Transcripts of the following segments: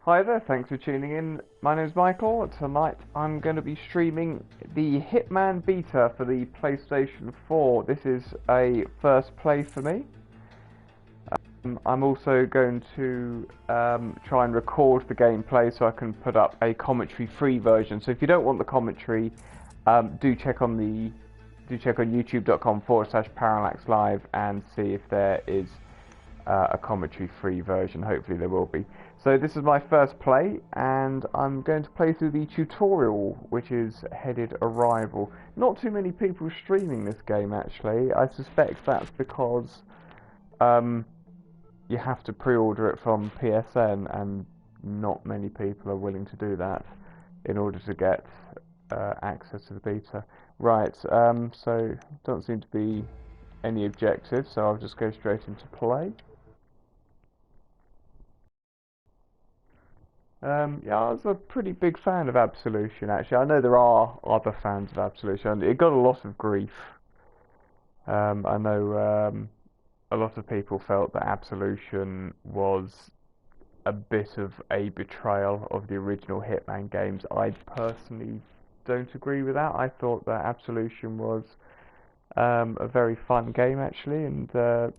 Hi there, thanks for tuning in. My name's Michael. Tonight I'm going to be streaming the Hitman beta for the PlayStation 4. This is a first play for me. I'm also going to try and record the gameplay so I can put up a commentary-free version. So if you don't want the commentary, do check on youtube.com/parallaxlive and see if there is a commentary-free version. Hopefully there will be. So this is my first play, and I'm going to play through the tutorial, which is headed Arrival. Not too many people streaming this game, actually. I suspect that's because you have to pre-order it from PSN, and not many people are willing to do that in order to get access to the beta. Right, so don't seem to be any objectives, so I'll just go straight into play. Yeah, I was a pretty big fan of Absolution, actually. I know there are other fans of Absolution. It got a lot of grief. I know a lot of people felt that Absolution was a bit of a betrayal of the original Hitman games. I personally don't agree with that. I thought that Absolution was a very fun game, actually, and it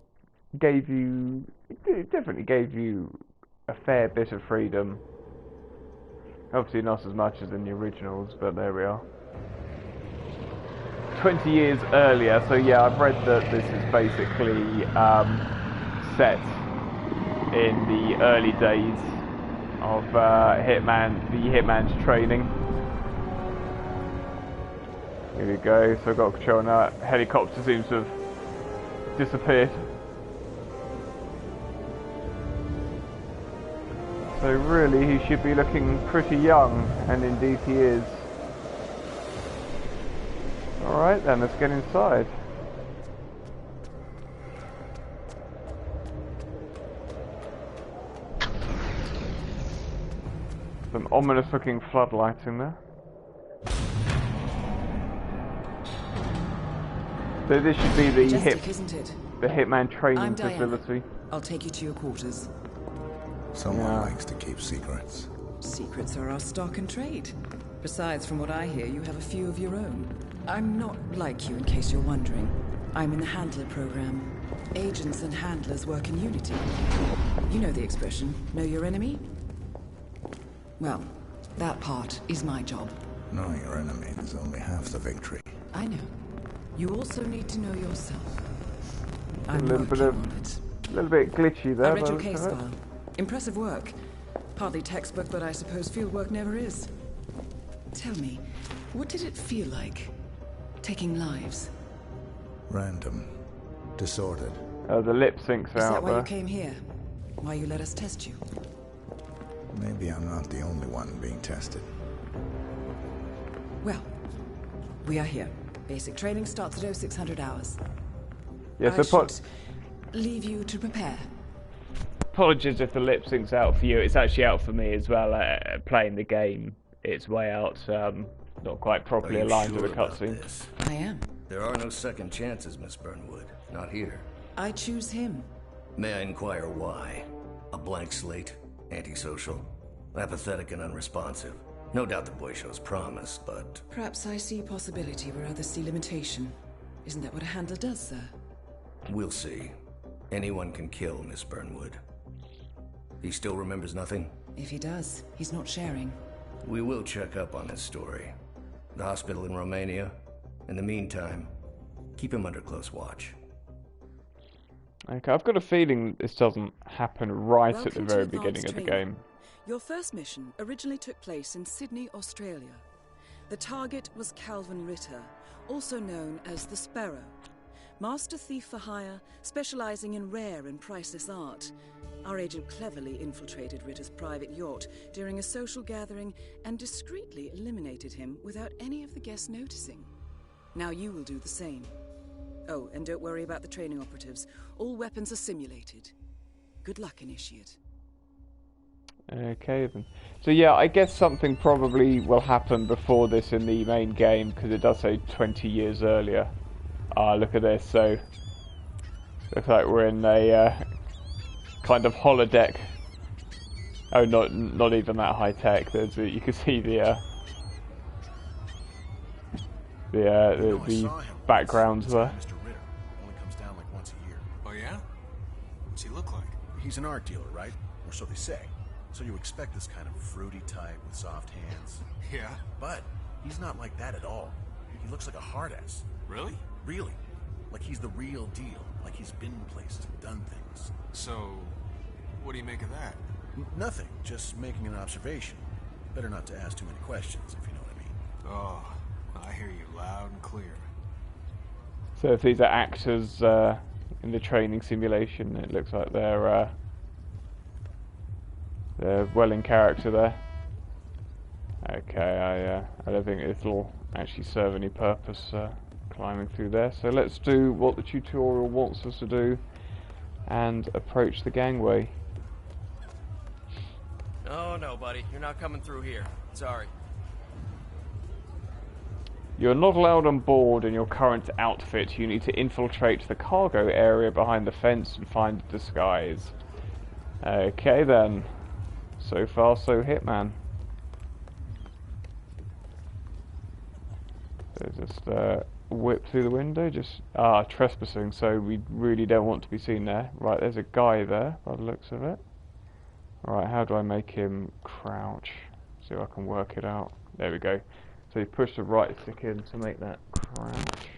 definitely gave you a fair bit of freedom. Obviously not as much as in the originals, but there we are. 20 years earlier, so yeah, I've read that this is basically set in the early days of Hitman's training. Here we go, so I've got control now. Helicopter seems to have disappeared. So really, he should be looking pretty young, and indeed he is. Alright then, let's get inside. Some ominous looking floodlights in there. So this should be the Hitman training facility. I'll take you to your quarters. Someone likes to keep secrets. Secrets are our stock and trade. Besides, from what I hear, you have a few of your own. I'm not like you, in case you're wondering. I'm in the Handler program. Agents and handlers work in unity. You know the expression, know your enemy? Well, that part is my job. Knowing your enemy is only half the victory. I know. You also need to know yourself. A little bit glitchy there. I read your case file. Impressive work. Hardly textbook, but I suppose field work never is. Tell me, what did it feel like, taking lives? Random. Disordered. The lip syncs out there. Is that why you came here? Why you let us test you? Maybe I'm not the only one being tested. Well, we are here. Basic training starts at 0600 hours. Yes, I should leave you to prepare. Apologies if the lip sync's out for you. It's actually out for me as well. Playing the game, it's way out. Not quite properly aligned with the cutscene. I am. There are no second chances, Miss Burnwood. Not here. I choose him. May I inquire why? A blank slate, antisocial, apathetic and unresponsive. No doubt the boy shows promise, but... Perhaps I see possibility where others see limitation. Isn't that what a handler does, sir? We'll see. Anyone can kill Miss Burnwood. He still remembers nothing? If he does, he's not sharing. We will check up on his story. The hospital in Romania. In the meantime, keep him under close watch. Okay, I've got a feeling this doesn't happen right at the very beginning of the game. Your first mission originally took place in Sydney, Australia. The target was Calvin Ritter, also known as the Sparrow. Master thief for hire, specializing in rare and priceless art. Our agent cleverly infiltrated Ritter's private yacht during a social gathering and discreetly eliminated him without any of the guests noticing. Now you will do the same. Oh, and don't worry about the training operatives. All weapons are simulated. Good luck, Initiate. Okay then. So yeah, I guess something probably will happen before this in the main game, because it does say 20 years earlier. Look at this. So looks like we're in a kind of holodeck Oh, not even that high tech. There's you can see the backgrounds there. Mr. Ritter only comes down like once a year. Oh yeah? What's he look like? He's an art dealer, right? Or so they say. So you expect this kind of fruity type with soft hands. Yeah. But he's not like that at all. He looks like a hard ass. Really? Really. Like he's the real deal. Like he's been places and done things. So, what do you make of that? Nothing. Just making an observation. Better not to ask too many questions, if you know what I mean. Oh, I hear you loud and clear. So if these are actors in the training simulation, it looks like they're well in character there. Okay, I don't think it'll actually serve any purpose climbing through there. So let's do what the tutorial wants us to do and approach the gangway. Oh no, buddy. You're not coming through here. Sorry. You're not allowed on board in your current outfit. You need to infiltrate the cargo area behind the fence and find a disguise. Okay then. So far so Hitman. So just whip through the window, just trespassing, so we really don't want to be seen there. Right, there's a guy there by the looks of it. Right, how do I make him crouch? See if I can work it out. There we go. So you push the right stick in to make that crouch.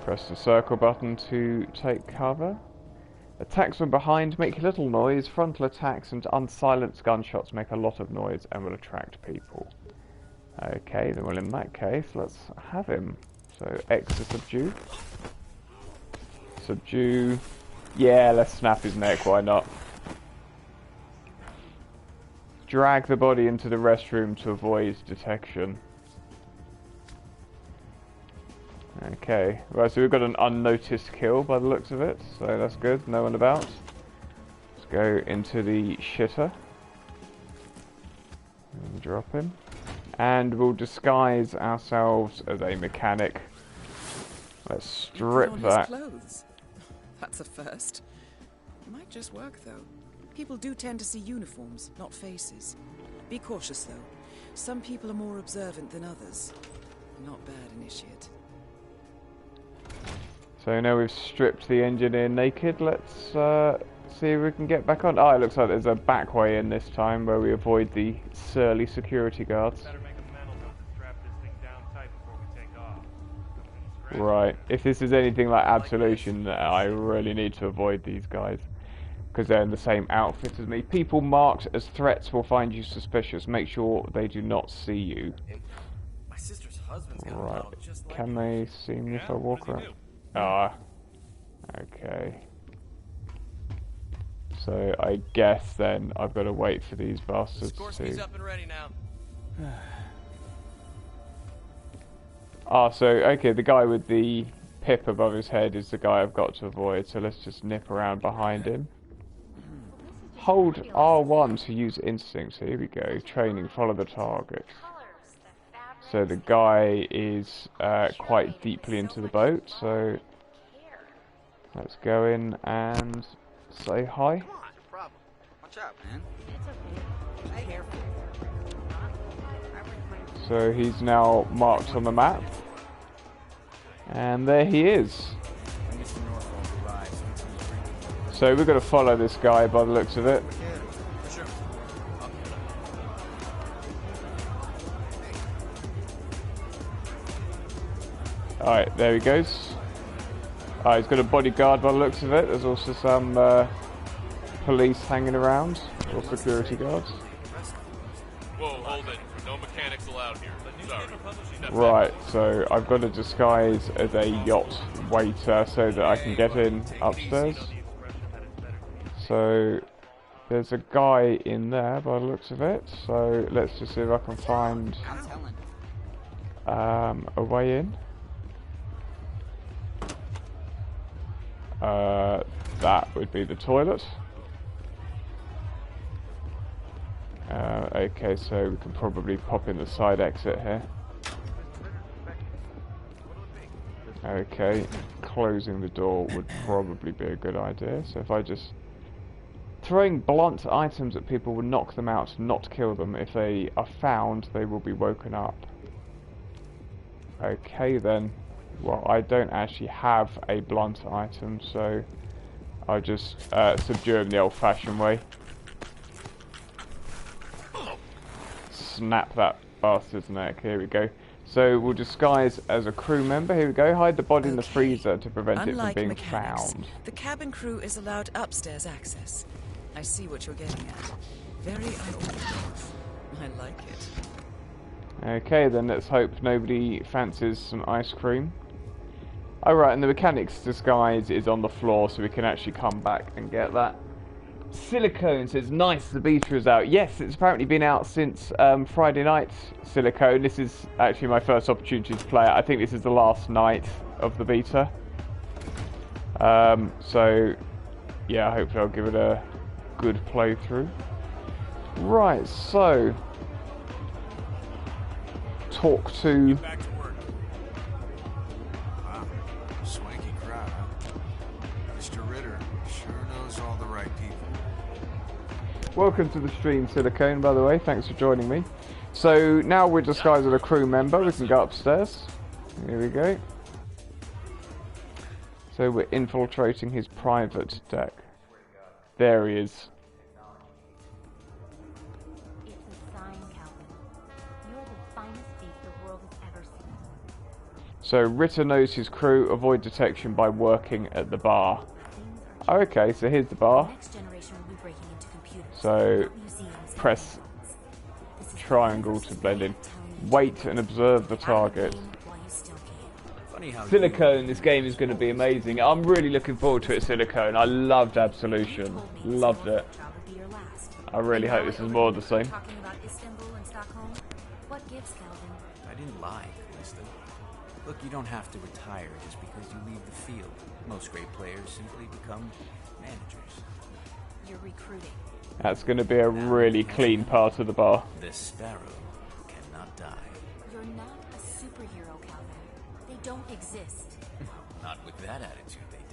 Press the circle button to take cover. Attacks from behind make little noise. Frontal attacks and unsilenced gunshots make a lot of noise and will attract people. Okay, then well in that case, let's have him. So X to subdue. Subdue. Yeah, let's snap his neck, why not? Drag the body into the restroom to avoid detection. Okay, right, so we've got an unnoticed kill by the looks of it, so that's good, no one about. Let's go into the shitter. And drop him. And we'll disguise ourselves as a mechanic. Let's strip Put on that. his clothes. That's a first. Might just work though. People do tend to see uniforms, not faces. Be cautious though. Some people are more observant than others. Not bad, initiate. So now we've stripped the engineer naked, let's see if we can get back on. Oh, it looks like there's a back way in this time where we avoid the surly security guards. Better make a mental note to strap this thing down tight before we take off. Right, if this is anything like Absolution, I really need to avoid these guys. Because they're in the same outfit as me. People marked as threats will find you suspicious. Make sure they do not see you. My sister's husband's got a Right, dog just like can they see me if I walk around? Ah, okay. So I guess then I've got to wait for these bastards Skorski's to... up and ready now. Ah, so, okay, the guy with the pip above his head is the guy I've got to avoid, so let's just nip around behind him. Hold R1 to use instincts. Here we go. Training, follow the target. So the guy is quite deeply into the boat, so let's go in and say hi. Come on, no problem. Watch out, man. So he's now marked on the map. And there he is. So we've got to follow this guy by the looks of it. Alright, there he goes. Alright, he's got a bodyguard by the looks of it. There's also some police hanging around, or security guards. Whoa, hold it. No mechanics allowed here. Sorry. Right, so I've got to disguise as a yacht waiter so that I can get in upstairs. So there's a guy in there by the looks of it, so let's just see if I can find a way in. That would be the toilet. Okay, so we can probably pop in the side exit here. Okay, closing the door would probably be a good idea. So if I just Throwing blunt items at people will knock them out, not kill them. If they are found, they will be woken up. Okay then. Well, I don't actually have a blunt item, so I'll just subdue him the old-fashioned way. Snap that bastard's neck. Here we go. So we'll disguise as a crew member. Here we go. Hide the body in the freezer to prevent it from being found. The cabin crew is allowed upstairs access. I see what you're getting at. Very unorthodox. I like it. Okay, then let's hope nobody fancies some ice cream. Alright, and the mechanic's disguise is on the floor, so we can actually come back and get that. Silicone says, nice, the beta is out. Yes, it's apparently been out since Friday night, Silicone. This is actually my first opportunity to play it. I think this is the last night of the beta. So, yeah, hopefully I'll give it a good playthrough. Right, so... talk to... Back to work. Wow, swanky crowd, huh? Mr. Ritter sure knows all the right people. Welcome to the stream, Silicone, by the way. Thanks for joining me. So now we're disguised as a crew member. We can go upstairs. Here we go. So we're infiltrating his private deck. There he is. It's a sign, Calvin. You're the finest thief the world has ever seen. So Ritter knows his crew. Avoid detection by working at the bar. Oh, okay, so here's the bar. Next generation will be breaking into computers. So press triangle to blend in. Wait and observe the target. Silicone, this game is going to be amazing. I'm really looking forward to it, Silicone. I loved Absolution. Loved it. I really hope this is more of the same. What gives, Calvin? I didn't lie, Calista. Look, you don't have to retire just because you leave the field. Most great players simply become managers. You're recruiting. That's going to be a really clean part of the bar. This sparrow cannot die. You're not a superhero, Calvin. They don't exist. Not with that attitude, they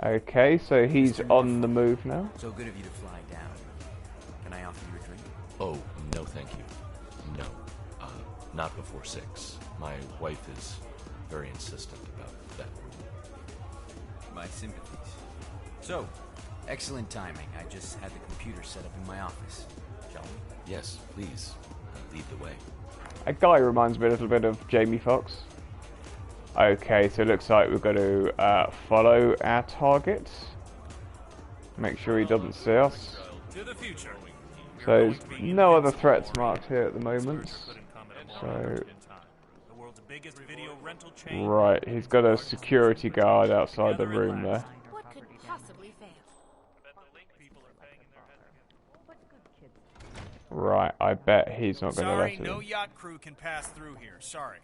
don't. Okay, so he's on the move now. So good of you to fly down. Can I offer you a drink? Oh, no thank you. No. Not before 6. My wife is very insistent about that. My sympathies. So, excellent timing. I just had the computer set up in my office. Shall we? Yes, please. Lead the way. A guy reminds me a little bit of Jamie Foxx. Okay, so it looks like we've got to follow our target. Make sure he doesn't see us. To the future. So there's no other threats marked here at the moment. So right, he's got a security guard outside the room there. What could possibly fail? Right, I bet he's not going to let Sorry, it. no yacht crew can pass through here. Sorry.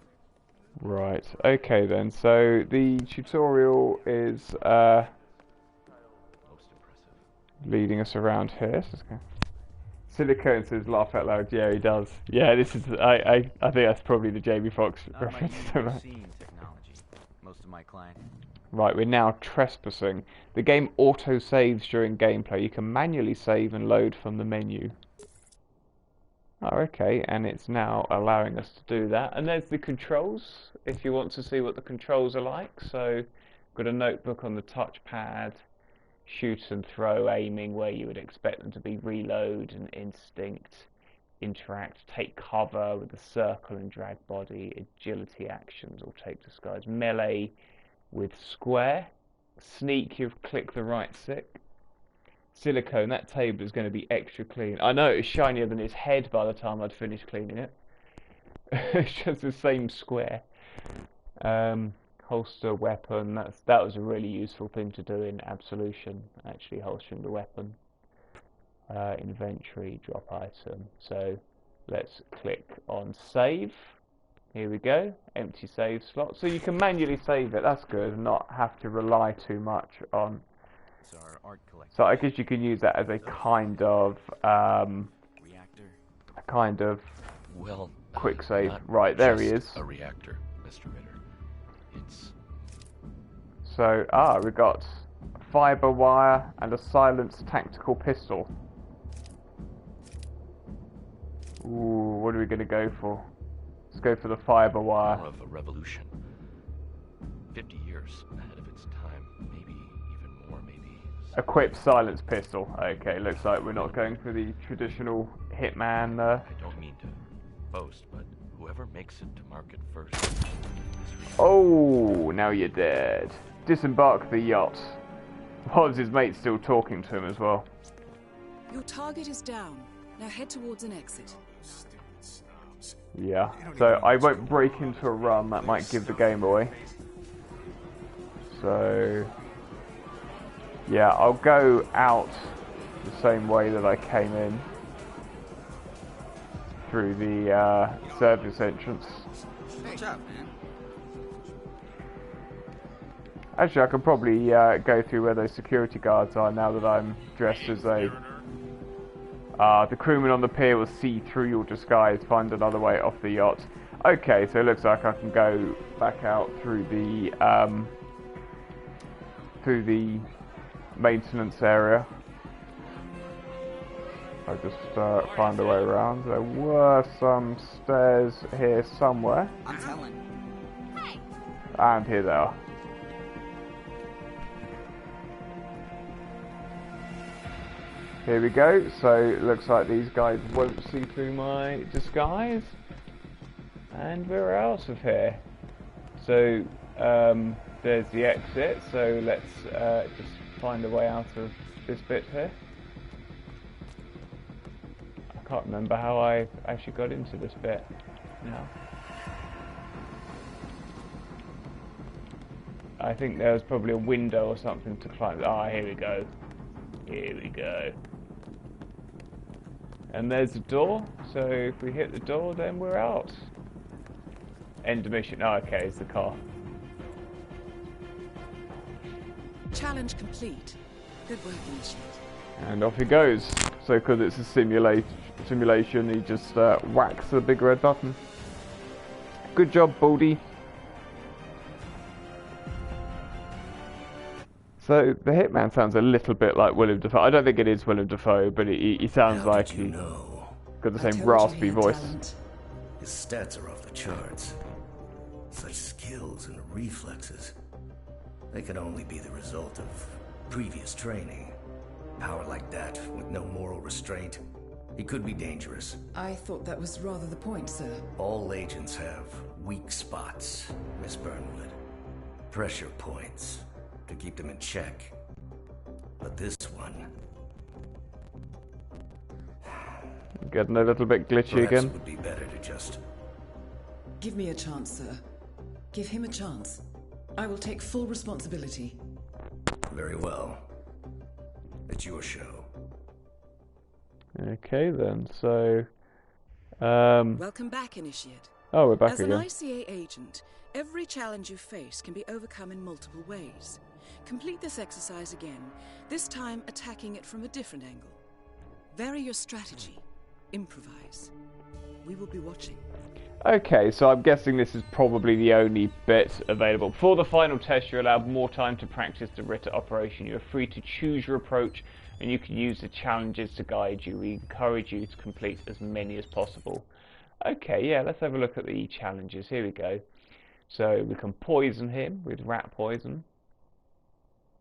Right, okay then. So the tutorial is leading us around here. So Silicone says laugh out loud. Yeah, he does. Yeah, this is. I think that's probably the Jamie Foxx reference. Technology. Most of my clients. Right, we're now trespassing. The game auto saves during gameplay. You can manually save and load from the menu. Oh, okay, and it's now allowing us to do that. And there's the controls, if you want to see what the controls are like. So, got a notebook on the touchpad, shoot and throw, aiming where you would expect them to be, reload and instinct, interact, take cover with the circle and drag body, agility actions or take disguise, melee with square, sneak, you click the right stick. Silicone, that table is going to be extra clean. I know it's shinier than his head by the time I'd finished cleaning it. It's just the same square. Holster weapon, that was a really useful thing to do in Absolution, actually holstering the weapon. Inventory, drop item. So let's click on save. Here we go, empty save slot. So you can manually save it, that's good, and not have to rely too much on. So I guess you can use that as a kind of well, quick save. Right, there he is. A reactor, Mr. Ritter. It's So, we got fiber wire and a silenced tactical pistol. Ooh, what are we going to go for? Let's go for the fiber wire. More of a revolution. 50 years ahead of its time. Maybe even more, maybe... Equipped silenced pistol. Okay, looks like we're not going for the traditional Hitman. I don't mean to boast, but whoever makes it to market first... Oh, now you're dead. Disembark the yacht. Was his mate still talking to him as well? Your target is down. Now head towards an exit. Yeah, so I won't break into a run, that might give the game away. So, yeah, I'll go out the same way that I came in. Through the service entrance. Watch out, man. Actually, I can probably go through where those security guards are now that I'm dressed as a... the crewman on the pier will see through your disguise, find another way off the yacht. Okay, so it looks like I can go back out through the maintenance area. I just find a way around. There were some stairs here somewhere. I'm telling. Hey! And here they are. Here we go, so it looks like these guys won't see through my disguise. And we're out of here. So, there's the exit, so let's just find a way out of this bit here. I can't remember how I actually got into this bit now. I think there was probably a window or something to climb. Ah, here we go. Here we go. And there's the door, so if we hit the door, then we're out. End of mission. Oh, okay, it's the car. Challenge complete. Good work, Initiate. And off he goes. So, because it's a simulation, he just whacks the big red button. Good job, Baldy. So, the Hitman sounds a little bit like Willem Dafoe. I don't think it is Willem Dafoe, but he sounds like he's got the same raspy voice. His stats are off the charts. Such skills and reflexes. They could only be the result of previous training. Power like that, with no moral restraint, he could be dangerous. I thought that was rather the point, sir. All agents have weak spots, Miss Burnwood. Pressure points to keep them in check. But this one... Getting a little bit glitchy perhaps again. It would be better to just... Give me a chance, sir. Give him a chance. I will take full responsibility. Very well. It's your show. Okay then, so... Welcome back, Initiate. Oh, we're back As again. an ICA agent, every challenge you face can be overcome in multiple ways. Complete this exercise again, this time attacking it from a different angle. Vary your strategy. Improvise. We will be watching. Okay, so I'm guessing this is probably the only bit available. For the final test, you're allowed more time to practice the Ritter operation. You're free to choose your approach, and you can use the challenges to guide you. We encourage you to complete as many as possible. Okay, yeah, let's have a look at the challenges. Here we go. So we can poison him with rat poison.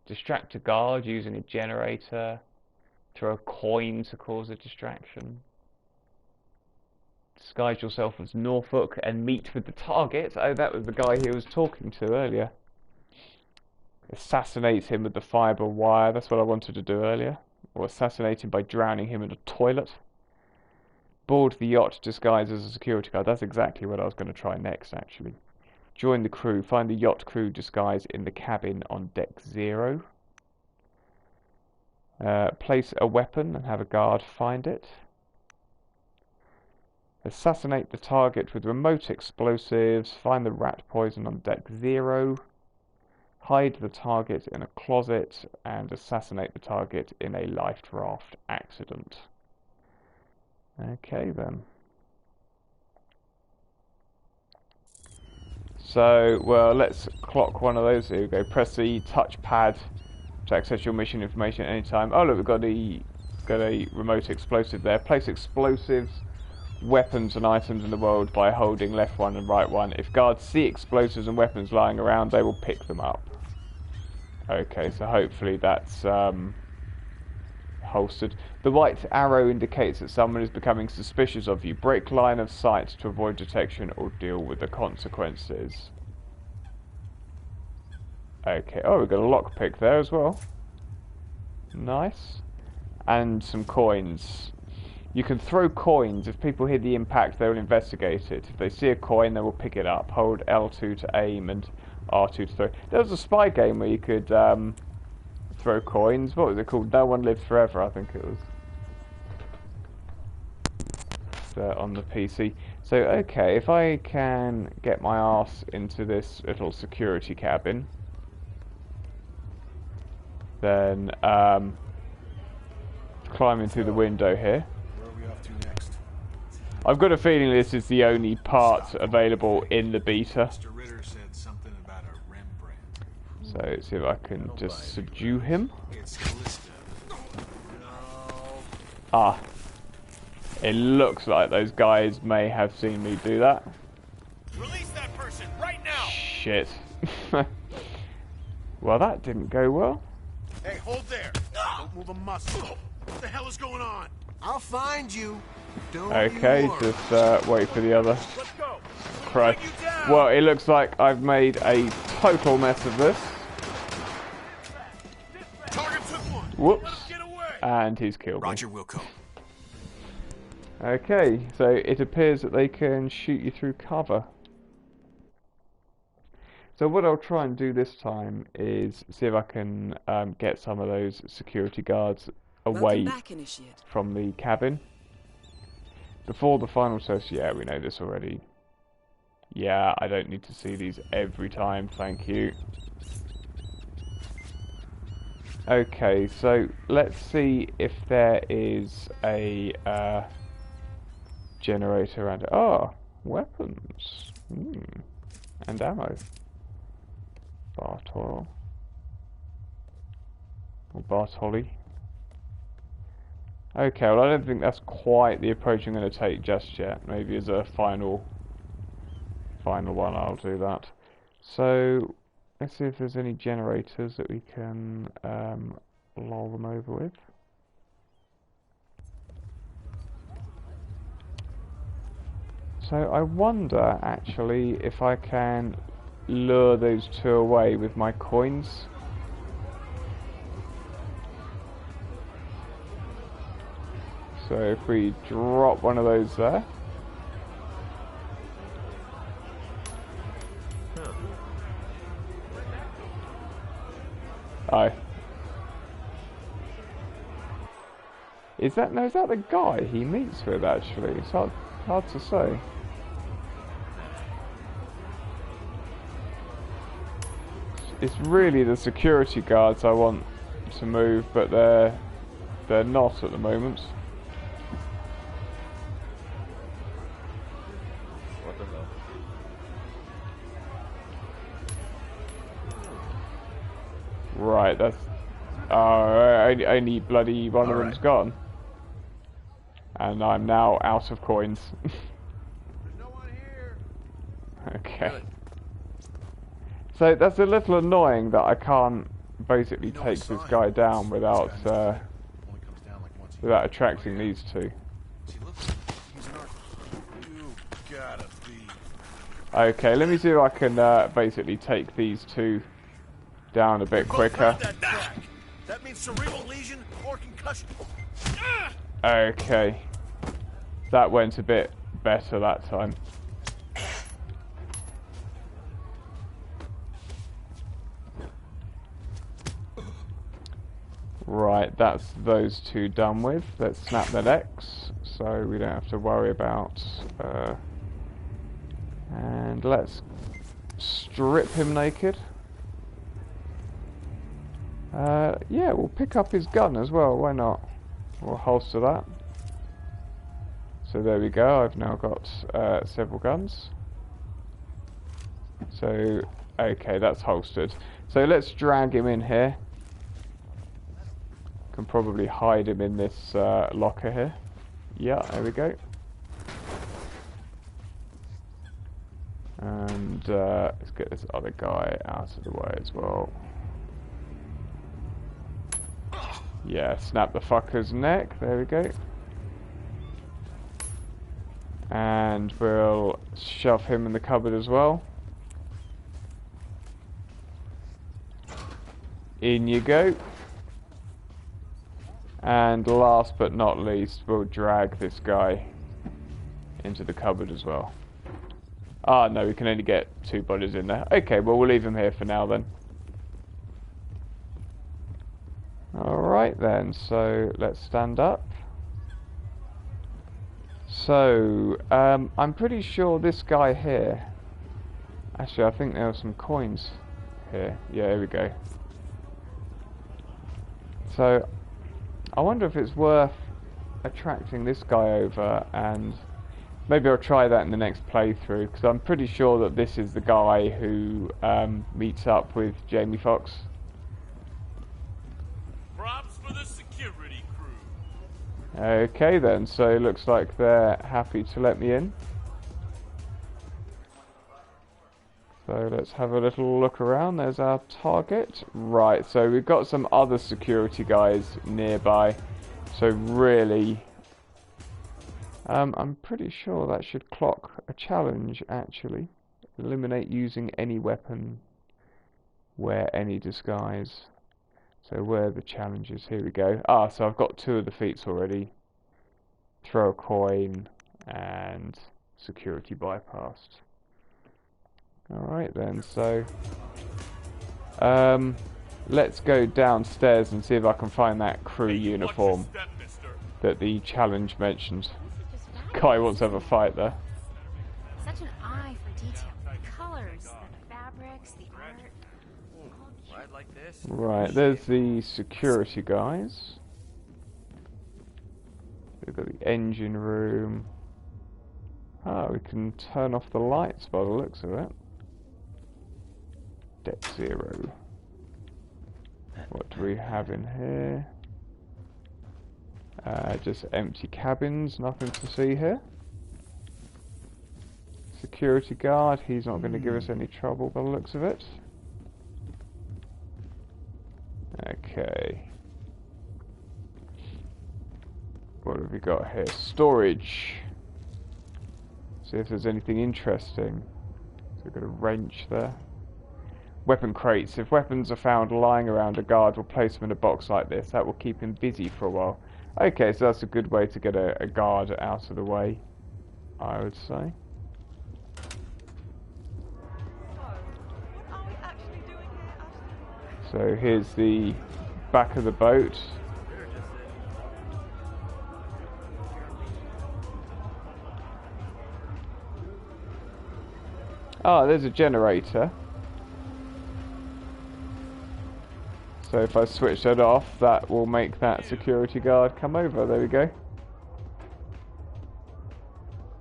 Distract a guard using a generator. Throw a coin to cause a distraction. Disguise yourself as Norfolk and meet with the target. Oh, that was the guy he was talking to earlier. Assassinate him with the fiber wire. That's what I wanted to do earlier. Or assassinate him by drowning him in a toilet. Board the yacht disguised as a security guard. That's exactly what I was going to try next, actually. Join the crew. Find the yacht crew disguised in the cabin on deck 0. Place a weapon and have a guard find it. Assassinate the target with remote explosives. Find the rat poison on deck 0. Hide the target in a closet and assassinate the target in a life raft accident. Okay then. So, well, let's clock one of those. Here we go. Press the touchpad to access your mission information at any time. Oh look, we've got a remote explosive there. Place explosives, weapons and items in the world by holding left one and right one. If guards see explosives and weapons lying around, they will pick them up. Okay, so hopefully that's holstered. The white arrow indicates that someone is becoming suspicious of you. Break line of sight to avoid detection or deal with the consequences. Okay, oh, we've got a lockpick there as well. Nice. And some coins. You can throw coins. If people hear the impact, they will investigate it. If they see a coin, they will pick it up. Hold L2 to aim and R2 to throw. There was a spy game where you could throw coins. What was it called? No One Lived Forever, I think it was. On the PC. So, okay, if I can get my arse into this little security cabin, then climbing through the window here. Where are we off to next? I've got a feeling this is the only part available in the beta. Mr. Ritter said something about a Rembrandt. So let's see if I can just subdue him. It's Callista. Ah. It looks like those guys may have seen me do that. Release that person right now! Shit. Well, that didn't go well. Hey, hold there! Don't move a muscle. What the hell is going on? I'll find you. Don't Okay, just wait for the other. Let's go. Christ. Well, it looks like I've made a total mess of this. Target took one. Whoops. And he's killed me. Roger, Wilco. Okay, so it appears that they can shoot you through cover. So what I'll try and do this time is see if I can get some of those security guards away from the cabin. Before the final test, yeah, we know this already. Yeah, I don't need to see these every time, thank you. Okay, so let's see if there is a generator around it. Oh, weapons. And ammo. Bartol. Or Bartoli. Okay, well I don't think that's quite the approach I'm going to take just yet. Maybe as a final one I'll do that. So, let's see if there's any generators that we can lull them over with. So I wonder actually if I can lure those two away with my coins. So if we drop one of those there. Oh. Is that the guy he meets with actually? It's hard to say. It's really the security guards I want to move, but they're not at the moment. What the hell? Right, that's only bloody one of them's gone, and I'm now out of coins. There's no one here. Okay. So that's a little annoying that I can't basically take this guy down without attracting these two. Okay, let me see if I can basically take these two down a bit quicker. That means cerebral lesion or concussion. Okay. That went a bit better that time. Right, that's those two done with. Let's snap their necks so we don't have to worry about... and let's strip him naked. Yeah, we'll pick up his gun as well, why not? We'll holster that. So there we go, I've now got several guns. So, okay, that's holstered. So let's drag him in here. Can probably hide him in this locker here. Yeah, there we go. And let's get this other guy out of the way as well. Yeah, snap the fucker's neck. There we go. And we'll shove him in the cupboard as well. In you go. And last but not least, we'll drag this guy into the cupboard as well. Ah, no, we can only get 2 bodies in there. Okay, well, we'll leave him here for now then. Alright then, so let's stand up. So, I'm pretty sure this guy here... Actually, I think there are some coins here. Yeah, here we go. So, I wonder if it's worth attracting this guy over, and maybe I'll try that in the next playthrough, because I'm pretty sure that this is the guy who meets up with Jamie Foxx. Props for the security crew. Okay then, so it looks like they're happy to let me in. So let's have a little look around. There's our target. Right, so we've got some other security guys nearby. So really, I'm pretty sure that should clock a challenge actually. Eliminate using any weapon, wear any disguise. So where are the challenges? Here we go. Ah, so I've got 2 of the feats already. Throw a coin and security bypassed. Alright then, so let's go downstairs and see if I can find that crew uniform that the challenge mentioned. Guy wants to have a fight there. Such an eye for detail. The colors, the fabrics, the art. Ride like this. Right, there's the security guys. We've got the engine room. Ah, we can turn off the lights by the looks of it. Deck 0. What do we have in here? Just empty cabins, nothing to see here. Security guard, he's not going to give us any trouble by the looks of it. Okay. What have we got here? Storage. See if there's anything interesting. So we've got a wrench there. Weapon crates. If weapons are found lying around, a guard will place them in a box like this. That will keep him busy for a while. Okay, so that's a good way to get a guard out of the way, I would say. So here's the back of the boat. Ah, there's a generator. So if I switch that off, that will make that security guard come over. There we go.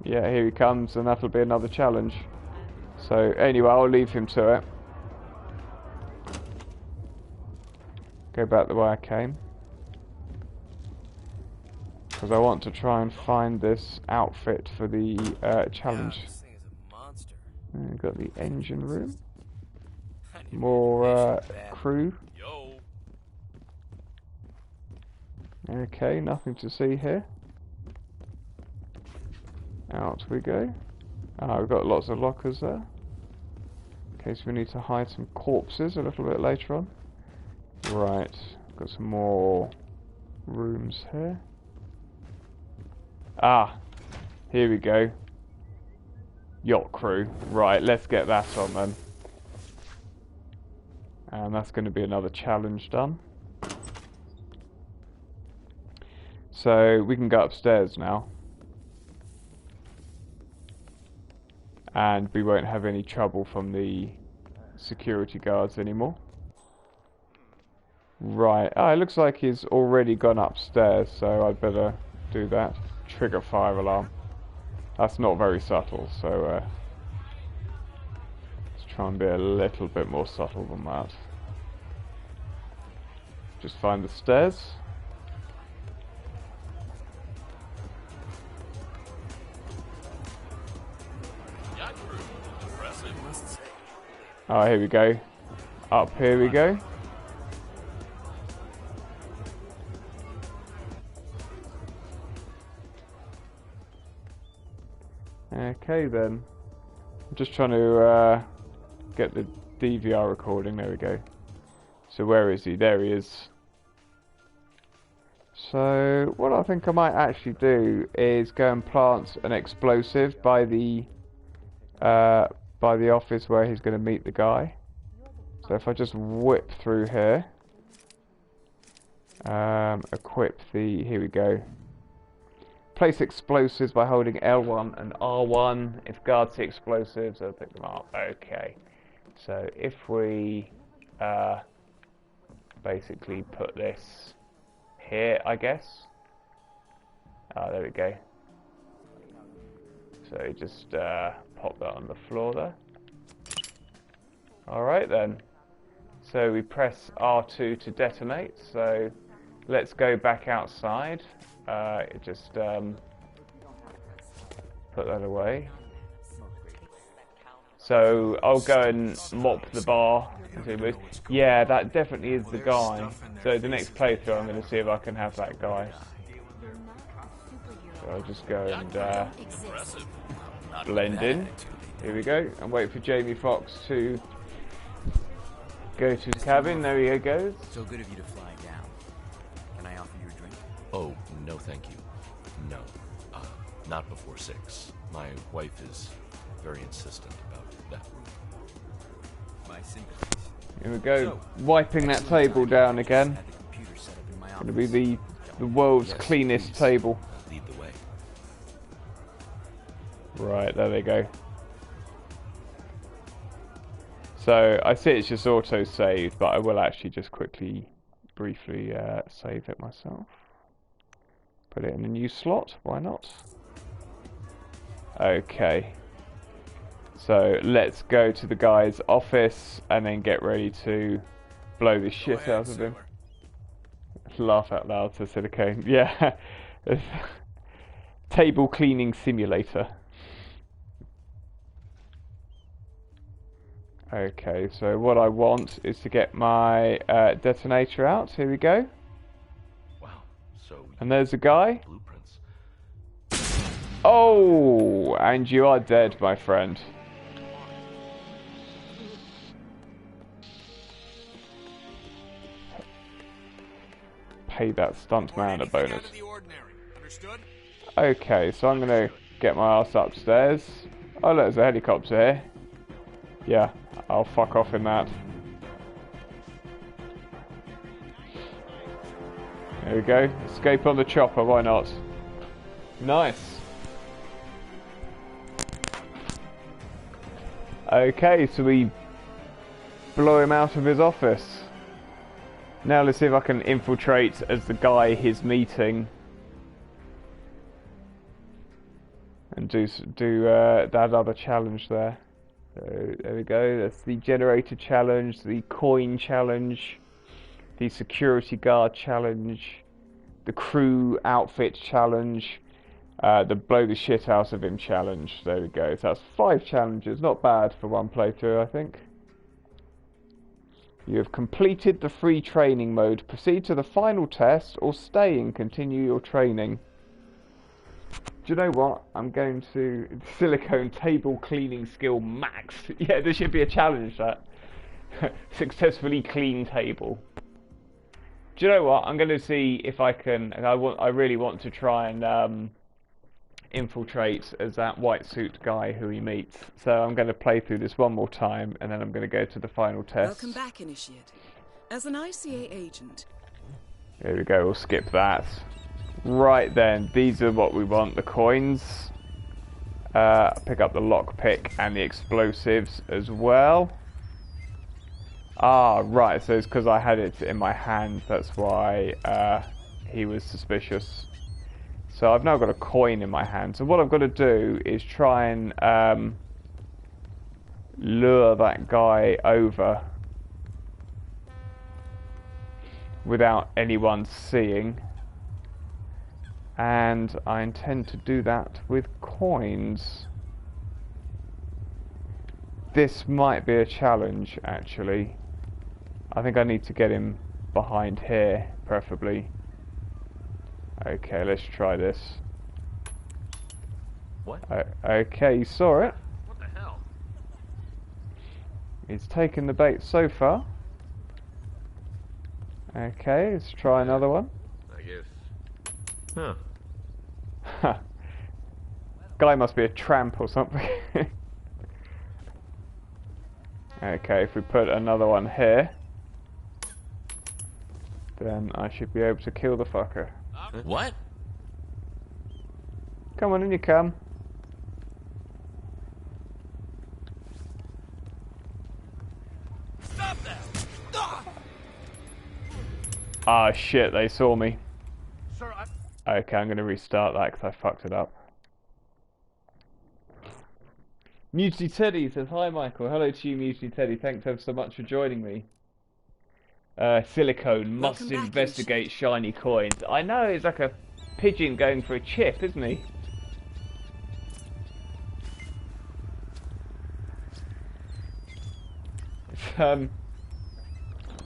Yeah, here he comes, and that'll be another challenge. So anyway, I'll leave him to it. Go back the way I came. Because I want to try and find this outfit for the challenge. We've got the engine room. More crew. Okay, nothing to see here. Out we go. Ah, we've got lots of lockers there. In case we need to hide some corpses a little bit later on. Right, got some more rooms here. Ah, here we go. Yacht crew. Right, let's get that on then. And that's going to be another challenge done. So we can go upstairs now. And we won't have any trouble from the security guards anymore. Right, it looks like he's already gone upstairs, so I'd better do that. Trigger fire alarm. That's not very subtle, so let's Try and be a little bit more subtle than that. Just find the stairs. Oh, here we go. Up here we go. Okay then. I'm just trying to get the DVR recording. There we go. So where is he? There he is. So what I think I might actually do is go and plant an explosive by the office where he's going to meet the guy. So if I just whip through here, equip the, here we go. Place explosives by holding L1 and R1. If guards see explosives, they'll pick them up. Okay. So if we basically put this here, I guess. There we go. So just pop that on the floor there. Alright then. So we press R2 to detonate. So let's go back outside. Just put that away. So I'll go and mop the bar. Yeah, that definitely is the guy. So the next playthrough I'm going to see if I can have that guy. So I'll just go and blend in. Here we go. And wait for Jamie Foxx to go to his cabin. There he goes. So good of you to fly down. Can I offer you a drink? Oh, no thank you. No. Not before 6. My wife is very insistent about that room. My sympathies. Here we go. Wiping that table down again. Going to be the world's cleanest table. Lead the way. Right, there they go. So I see it's just auto saved, but I will actually just quickly, briefly save it myself. Put it in a new slot, why not? Okay. So let's go to the guy's office and then get ready to blow the shit out of him. Laugh out loud to Silicone. Yeah. Table cleaning simulator. Okay, so what I want is to get my detonator out. Here we go. Wow. So and there's a guy. Blueprints. Oh, and you are dead, my friend. Pay that stunt man a bonus. Okay, so I'm gonna get my ass upstairs. Oh look, there's a helicopter here. Yeah, I'll fuck off in that. There we go. Escape on the chopper, why not? Nice. Okay, so we blow him out of his office. Now let's see if I can infiltrate as the guy he's meeting. And do that other challenge there. So there we go, that's the generator challenge, the coin challenge, the security guard challenge, the crew outfit challenge, the blow the shit out of him challenge. There we go, so that's 5 challenges, not bad for one playthrough I think. You have completed the free training mode. Proceed to the final test or stay and continue your training. Do you know what? I'm going to silicone table cleaning skill max. Yeah, there should be a challenge that. Successfully clean table. Do you know what? I'm going to see if I can. I really want to try and infiltrate as that white suit guy who he meets. So I'm going to play through this one more time, and then I'm going to go to the final test. Welcome back, Initiate. As an ICA agent. There we go. We'll skip that. Right then, these are what we want, the coins. Pick up the lockpick and the explosives as well. Ah, right, so it's because I had it in my hand, that's why he was suspicious. So I've now got a coin in my hand. So what I've got to do is try and lure that guy over without anyone seeing, and I intend to do that with coins. This might be a challenge, actually. I think I need to get him behind here, preferably. Okay, let's try this. What? Okay, you saw it. What the hell? He's taken the bait so far. Okay, let's try another one. I guess. Huh. Guy must be a tramp or something. Okay, if we put another one here, then I should be able to kill the fucker. What? Come on, in you come. Stop that! Ah, shit, they saw me. Sir, Okay, I'm going to restart that because I fucked it up. Mutiny Teddy says, hi Michael, hello to you Mutiny Teddy, thanks ever so much for joining me. Silicone must Welcome back, investigate shiny coins. I know, he's like a pigeon going for a chip, isn't he?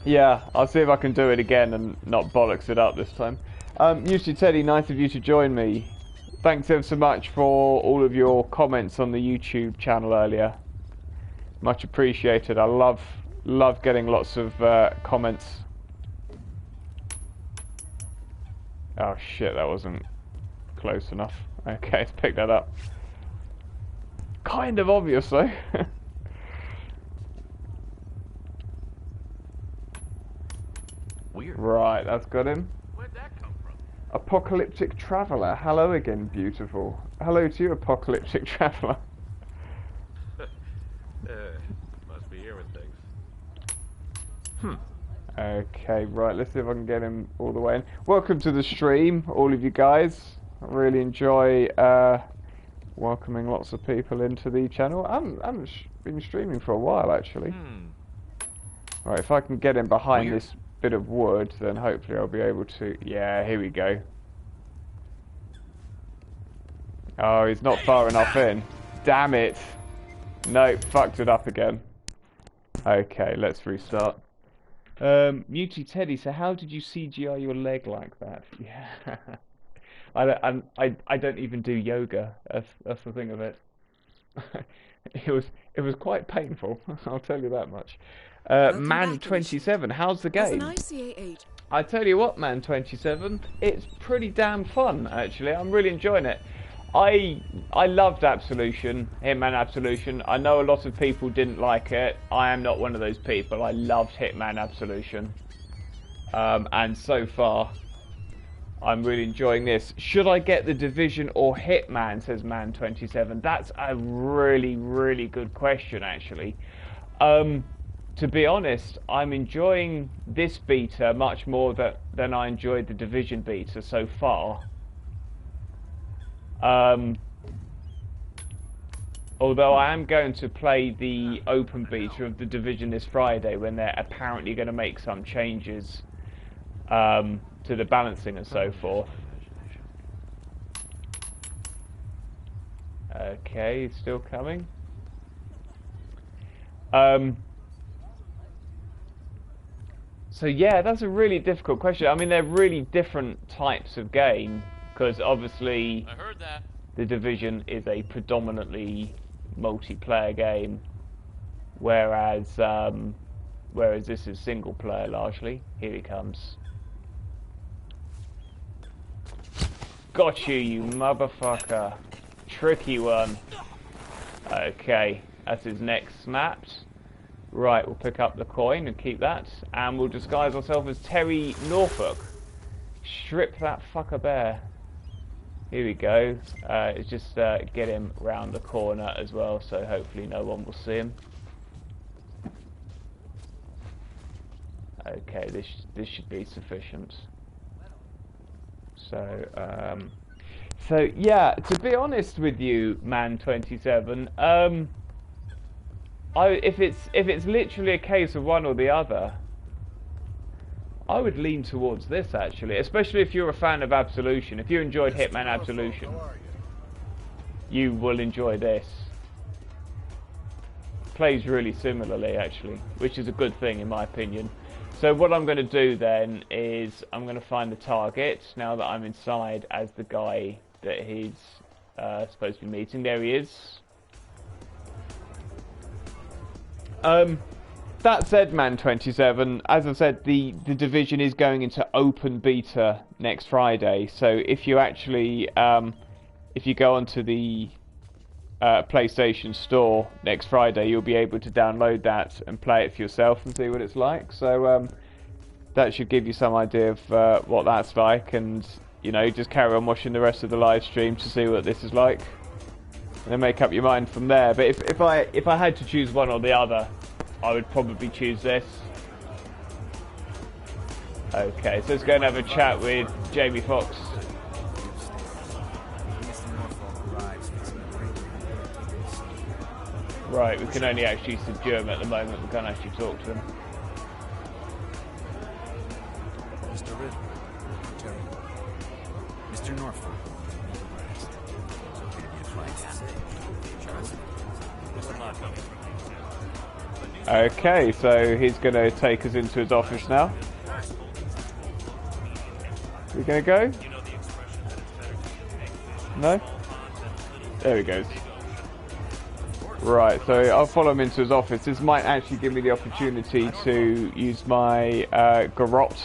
Yeah, I'll see if I can do it again and not bollocks it up this time. Mutiny Teddy, nice of you to join me. Thanks ever so much for all of your comments on the YouTube channel earlier. Much appreciated. I love getting lots of comments. Oh shit, that wasn't close enough. Okay, let's pick that up. Kind of obvious though. Weird. Right, that's got him. Where'd that come from? Apocalyptic Traveller. Hello again, beautiful. Hello to you, Apocalyptic Traveller. Must be hearing things. Okay, right, let's see if I can get him all the way in. Welcome to the stream, all of you guys. I really enjoy welcoming lots of people into the channel. I haven't been streaming for a while, actually. Right, if I can get him behind this bit of wood, then hopefully I'll be able to... Yeah, here we go. Oh, he's not far enough in. Damn it. Nope, fucked it up again. Okay, let's restart. Muty Teddy, so how did you CGI your leg like that? Yeah. I don't even do yoga. That's the thing of it. It was quite painful, I'll tell you that much. Man27, how's the game? I tell you what, Man27, it's pretty damn fun, actually. I'm really enjoying it. I loved Absolution, Hitman Absolution. I know a lot of people didn't like it. I am not one of those people. I loved Hitman Absolution. And so far, I'm really enjoying this. Should I get The Division or Hitman, says Man27. That's a really, really good question, actually. To be honest, I'm enjoying this beta much more than I enjoyed the Division beta so far. Although I am going to play the open beta of the Division this Friday when they're apparently going to make some changes to the balancing and so forth. Okay, he's still coming. So yeah, that's a really difficult question. I mean, they're really different types of game, because obviously I heard that. The Division is a predominantly multiplayer game, whereas this is single player largely. Here he comes. Got you, you motherfucker. Tricky one. Okay, that's his neck snapped. Right, we'll pick up the coin and keep that, and we'll disguise ourselves as Terry Norfolk. Strip that fucker bare. Here we go. It's just get him round the corner as well, so hopefully no one will see him. Okay, this should be sufficient. So yeah, to be honest with you, Man27, if it's literally a case of one or the other, I would lean towards this actually, especially if you're a fan of Absolution. If you enjoyed Hitman Absolution, you will enjoy this. Plays really similarly actually, which is a good thing in my opinion. So what I'm going to do then is I'm going to find the target now that I'm inside as the guy that he's supposed to be meeting. There he is. That said, Man27, as I said, the Division is going into open beta next Friday. So if you actually, if you go onto the PlayStation Store next Friday, you'll be able to download that and play it for yourself and see what it's like. So that should give you some idea of what that's like, and you know, just carry on watching the rest of the live stream to see what this is like, and then make up your mind from there. But if I had to choose one or the other, I would probably choose this. Okay, so let's go and have a chat with Jamie Foxx. Right, we can only actually subdue him at the moment, we can't actually talk to him. Mr. Riddle, Mr. Norfolk. Okay, so he's going to take us into his office now. We going to go? No? There he goes. Right, so I'll follow him into his office. This might actually give me the opportunity to use my garrote,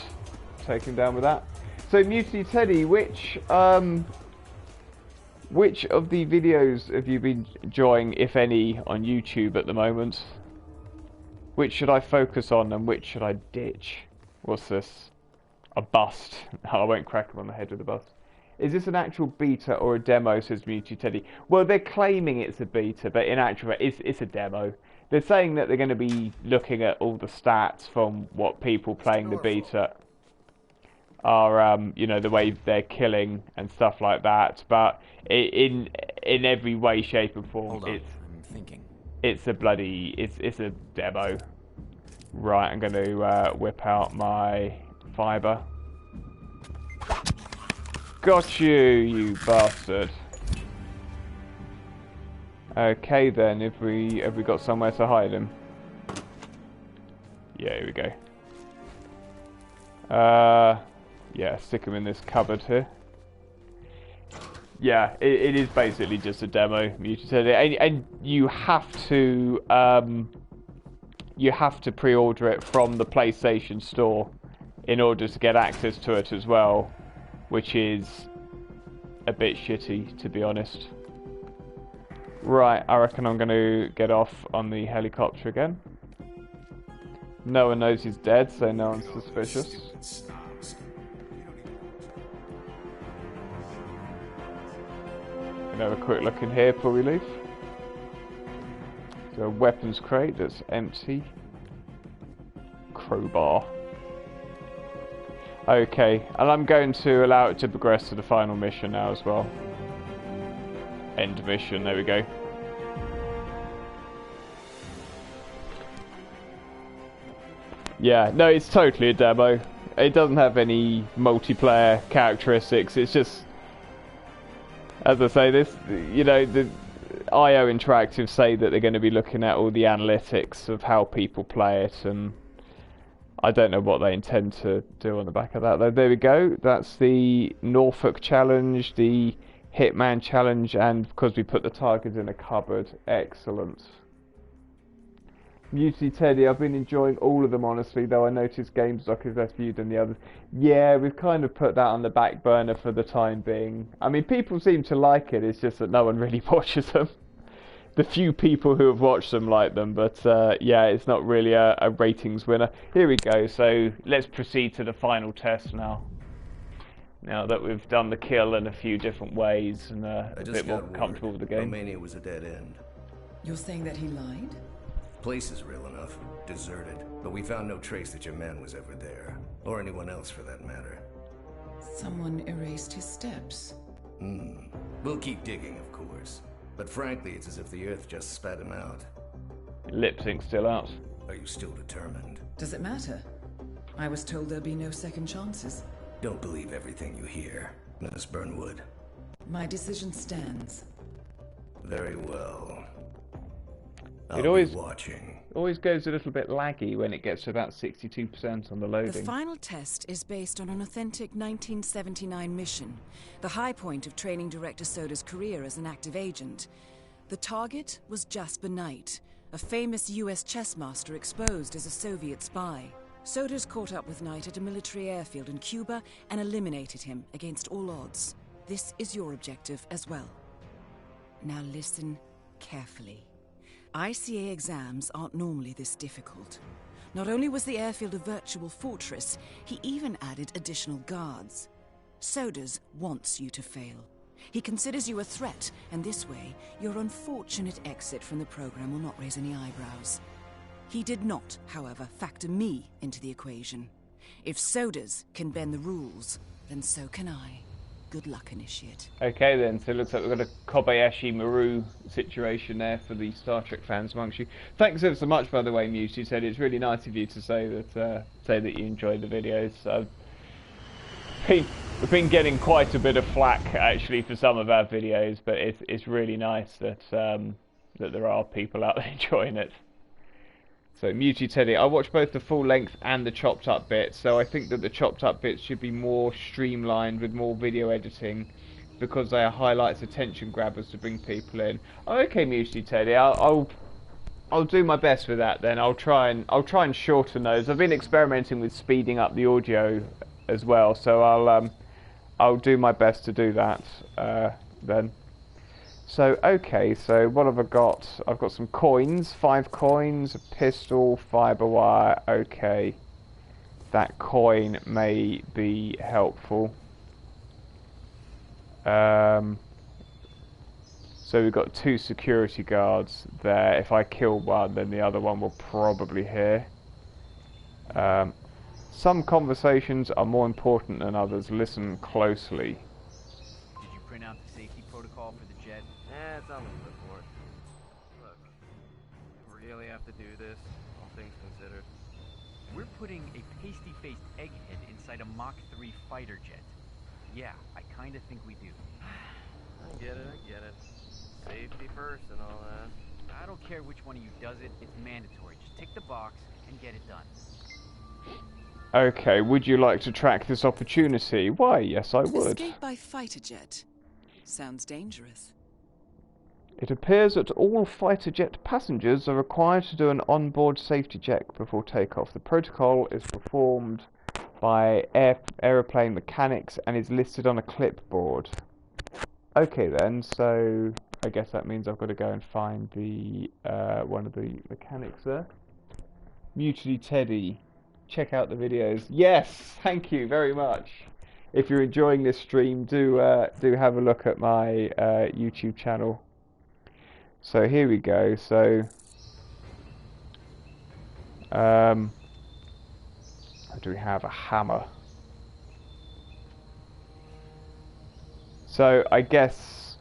take him down with that. So Mutiny Teddy, which of the videos have you been enjoying, if any, on YouTube at the moment? Which should I focus on and which should I ditch? What's this? A bust. I won't crack him on the head with a bust. Is this an actual beta or a demo, says Mewtwo Teddy? Well, they're claiming it's a beta, but in actual fact, it's a demo. They're saying that they're going to be looking at all the stats from what people playing the beta are, you know, the way they're killing and stuff like that. But in every way, shape, and form, Hold on, I'm thinking. It's a bloody, it's a demo. Right, I'm going to whip out my fibre. Got you, you bastard. Okay then, have we got somewhere to hide him? Yeah, here we go. Yeah, stick him in this cupboard here. Yeah, it is basically just a demo, Mutated, and you have to pre-order it from the PlayStation Store in order to get access to it as well, which is a bit shitty, to be honest. Right, I reckon I'm going to get off on the helicopter again. No one knows he's dead, so no one's suspicious. Gonna have a quick look in here before we leave. So a weapons crate that's empty. Crowbar. Okay, and I'm going to allow it to progress to the final mission now as well. End mission, there we go. Yeah, no, it's totally a demo. It doesn't have any multiplayer characteristics, it's just, as I say, this, you know, the IO Interactive say that they're going to be looking at all the analytics of how people play it, and I don't know what they intend to do on the back of that, though. There we go. That's the Norfolk challenge, the Hitman challenge, and because we put the targets in a cupboard. Excellent. Mutiny Teddy, I've been enjoying all of them, honestly, though I noticed GameStock is less viewed than the others. Yeah, we've kind of put that on the back burner for the time being. I mean, people seem to like it, it's just that no one really watches them. The few people who have watched them like them, but yeah, it's not really a ratings winner. Here we go, so let's proceed to the final test now. Now that we've done the kill in a few different ways and a bit more comfortable with the game. Romania was a dead end. You're saying that he lied? Place is real enough, deserted, but we found no trace that your man was ever there, or anyone else for that matter. Someone erased his steps. We'll keep digging, of course. But frankly, it's as if the Earth just spat him out. Lip sync still out. Are you still determined? Does it matter? I was told there'd be no second chances. Don't believe everything you hear, Miss Burnwood. My decision stands. Very well. It always goes a little bit laggy when it gets to about 62% on the loading. The final test is based on an authentic 1979 mission, the high point of training director Soda's career as an active agent. The target was Jasper Knight, a famous US chess master exposed as a Soviet spy. Soda's caught up with Knight at a military airfield in Cuba and eliminated him against all odds. This is your objective as well. Now listen carefully. ICA exams aren't normally this difficult. Not only was the airfield a virtual fortress, he even added additional guards. Sodas wants you to fail. He considers you a threat, and this way, your unfortunate exit from the program will not raise any eyebrows. He did not, however, factor me into the equation. If Sodas can bend the rules, then so can I. Good luck, Initiate. Okay then, so it looks like we've got a Kobayashi Maru situation there for the Star Trek fans amongst you. Thanks ever so much, by the way, Muse. You said it's really nice of you to say that you enjoyed the videos. We've been getting quite a bit of flack actually for some of our videos, but it's really nice that that there are people out there enjoying it. So Mewtwo Teddy, I watched both the full length and the chopped up bits, so I think that the chopped up bits should be more streamlined with more video editing because they are highlights, attention grabbers to bring people in. Oh, okay, Mewtwo Teddy, I'll do my best with that then. I'll try and shorten those. I've been experimenting with speeding up the audio as well, so I'll do my best to do that then. So, okay, so what have I got? I've got some coins, 5 coins, a pistol, fibre wire, okay. That coin may be helpful. So we've got 2 security guards there. If I kill one, then the other one will probably hear. Some conversations are more important than others. Listen closely. Did you print out the safety protocol for the jet? It's on the report. Look, really have to do this, all things considered. We're putting a pasty-faced egghead inside a Mach 3 fighter jet. Yeah, I kinda think we do. I get it. Safety first and all that. I don't care which one of you does it, it's mandatory. Just tick the box and get it done. Okay, would you like to track this opportunity? Why, yes I would. Escape by fighter jet. Sounds dangerous. It appears that all fighter jet passengers are required to do an onboard safety check before takeoff. The protocol is performed by aeroplane mechanics and is listed on a clipboard. Okay then, so I guess that means I've got to go and find the one of the mechanics there. Mutually Teddy, check out the videos. Yes, thank you very much. If you're enjoying this stream, do have a look at my YouTube channel. So here we go. So do we have a hammer? So I guess,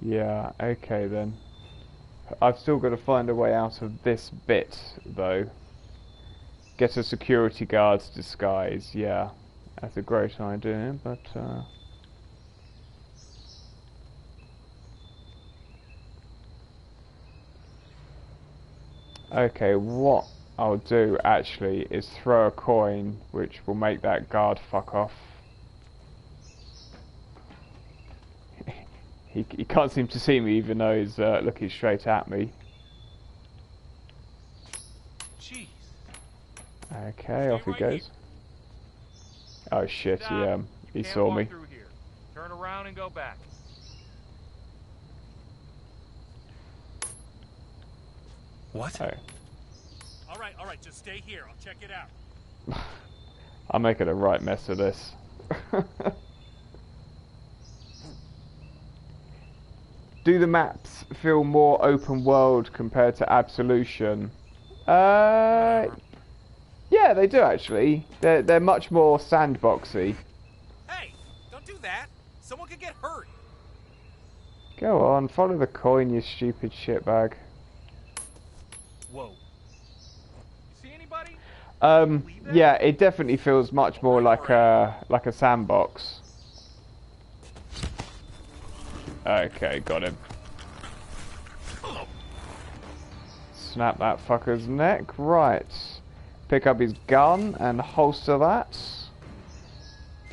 yeah, okay then. I've still got to find a way out of this bit though. Get a security guard's disguise, yeah. That's a great idea, but okay, what I'll do actually is throw a coin which will make that guard fuck off. He can't seem to see me even though he's looking straight at me. Jeez. Okay, off he goes. Oh shit, he saw me. Through here. Turn around and go back. What? Oh. All right, just stay here. I'll check it out. I'm making a right mess of this. Do the maps feel more open world compared to Absolution? Yeah, they do actually. They're much more sandboxy. Hey, don't do that. Someone could get hurt. Go on, follow the coin, you stupid shitbag. Whoa. See anybody? Yeah, it definitely feels much more like a sandbox. Okay, got him. Snap that fucker's neck. Right. Pick up his gun and holster that.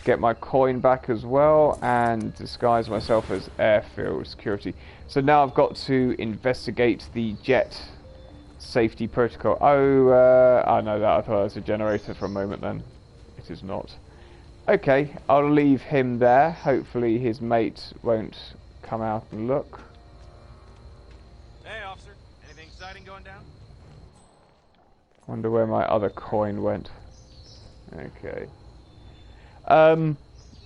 Get my coin back as well and disguise myself as airfield security. So now I've got to investigate the jet safety protocol. Oh, I know that. I thought it was a generator for a moment then. It is not. Okay, I'll leave him there. Hopefully his mate won't come out and look. Hey, officer. Anything exciting going down? Wonder where my other coin went. Okay.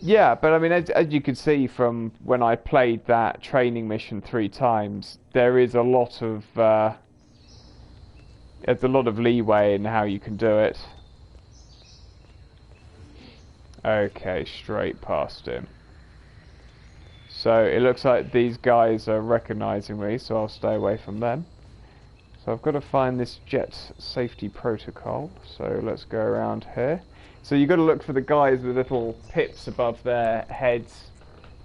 Yeah, but I mean, as you can see from when I played that training mission 3 times, there is a lot of there's a lot of leeway in how you can do it. Okay, straight past him. So it looks like these guys are recognizing me, so I'll stay away from them. So I've got to find this jet safety protocol. So let's go around here. So you've got to look for the guys with little pips above their heads.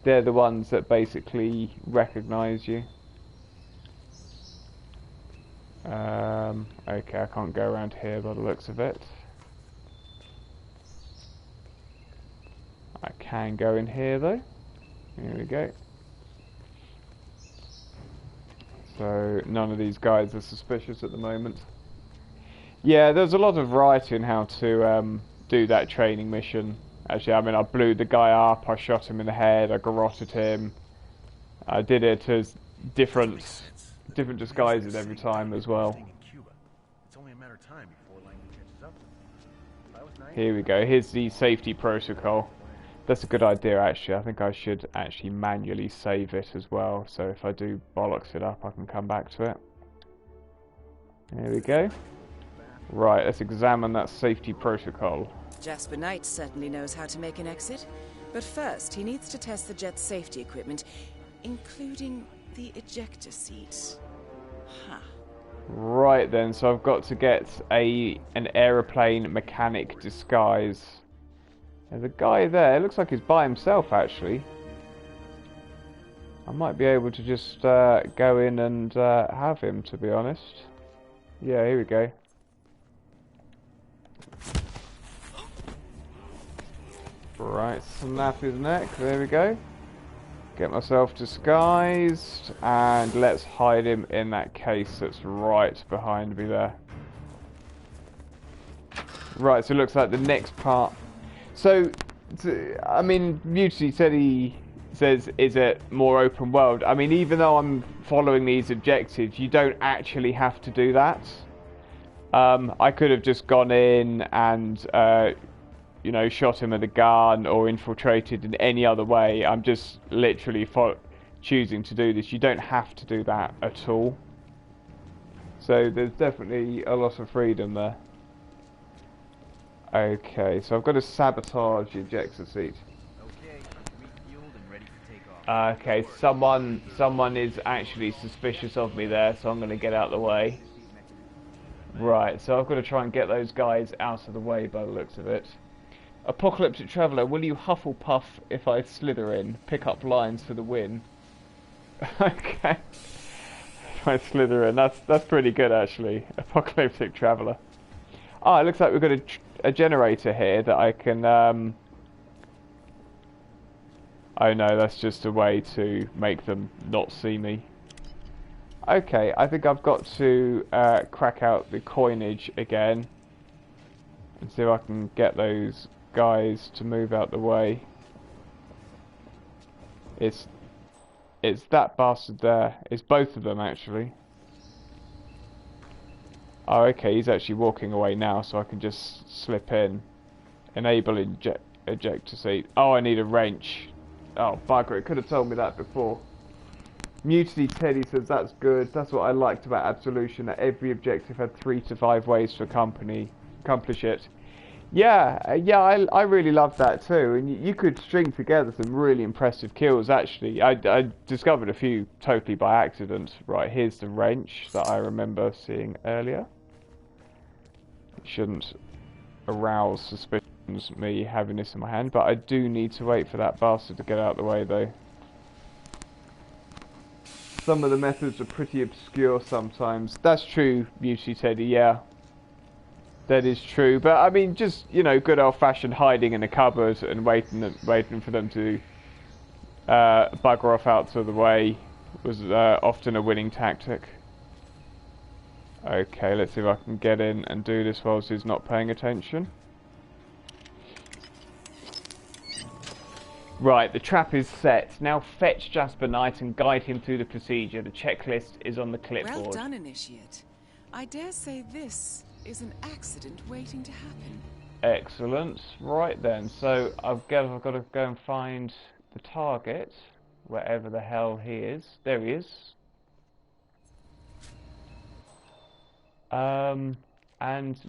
They're the ones that basically recognize you. Okay, I can't go around here by the looks of it. I can go in here though. Here we go. So none of these guys are suspicious at the moment. Yeah, there's a lot of variety in how to do that training mission. Actually, I mean, I blew the guy up, I shot him in the head, I garroted him. I did it as different disguises every time as well. Here we go, here's the safety protocol. That's a good idea actually. I think I should actually manually save it as well, so if I do bollocks it up I can come back to it. Here we go. Right, let's examine that safety protocol. Jasper Knight certainly knows how to make an exit, but first he needs to test the jet's safety equipment, including the ejector seat. Huh. Right then, so I've got to get an aeroplane mechanic disguise. There's a guy there, it looks like he's by himself actually. I might be able to just go in and have him, to be honest. Yeah, here we go. Right, snap his neck, there we go. Get myself disguised, and let's hide him in that case that's right behind me there. Right, so it looks like the next part. So, I mean, Mutiny said he says, is it more open world? I mean, even though I'm following these objectives, you don't actually have to do that. I could have just gone in and, you know, shot him with a gun or infiltrated in any other way. I'm just literally choosing to do this. You don't have to do that at all. So there's definitely a lot of freedom there. Okay, so I've got to sabotage the ejector seat. Okay, refueled and ready to take off. Okay, someone is actually suspicious of me there, so I'm going to get out of the way. Right, so I've got to try and get those guys out of the way by the looks of it. Apocalyptic Traveller, will you Hufflepuff if I slither in? Pick up lines for the win. Okay. If I slither in, that's pretty good actually. Apocalyptic Traveller. Oh, it looks like we've got a generator here that I can... Oh no, that's just a way to make them not see me. Okay, I think I've got to crack out the coinage again and see if I can get those guys to move out the way. It's that bastard there. It's both of them actually. Oh, okay, he's actually walking away now, so I can just slip in. Enable ejector seat. Oh, I need a wrench. Oh, bugger, it could have told me that before. Mutiny Teddy says that's good. That's what I liked about Absolution, that every objective had 3 to 5 ways to accomplish it. Yeah, yeah, I really love that too, and you could string together some really impressive kills. Actually, I discovered a few totally by accident. Right, here's the wrench that I remember seeing earlier. It shouldn't arouse suspicions me having this in my hand, but I do need to wait for that bastard to get out of the way though. Some of the methods are pretty obscure sometimes. That's true, Muty Teddy, yeah. That is true, but I mean, just, you know, good old-fashioned hiding in a cupboard and waiting for them to bugger off out of the way was often a winning tactic. Okay, let's see if I can get in and do this whilst he's not paying attention. Right, the trap is set. Now fetch Jasper Knight and guide him through the procedure. The checklist is on the clipboard. Well done, Initiate. I dare say this is an accident waiting to happen. Excellent. Right then, so I've got to go and find the target, wherever the hell he is. There he is. And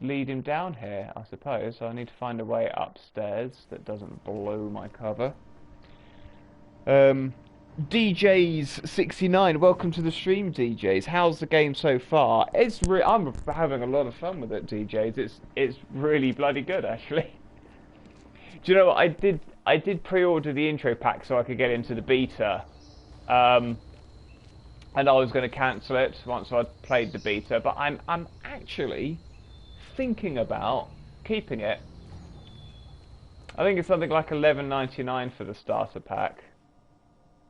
lead him down here, I suppose. So I need to find a way upstairs that doesn't blow my cover. DJs69, welcome to the stream, DJs. How's the game so far? I'm having a lot of fun with it, DJs. It's really bloody good, actually. Do you know what I did pre-order the intro pack so I could get into the beta, and I was going to cancel it once I'd played the beta, but I'm actually thinking about keeping it. I think it's something like $11.99 for the starter pack.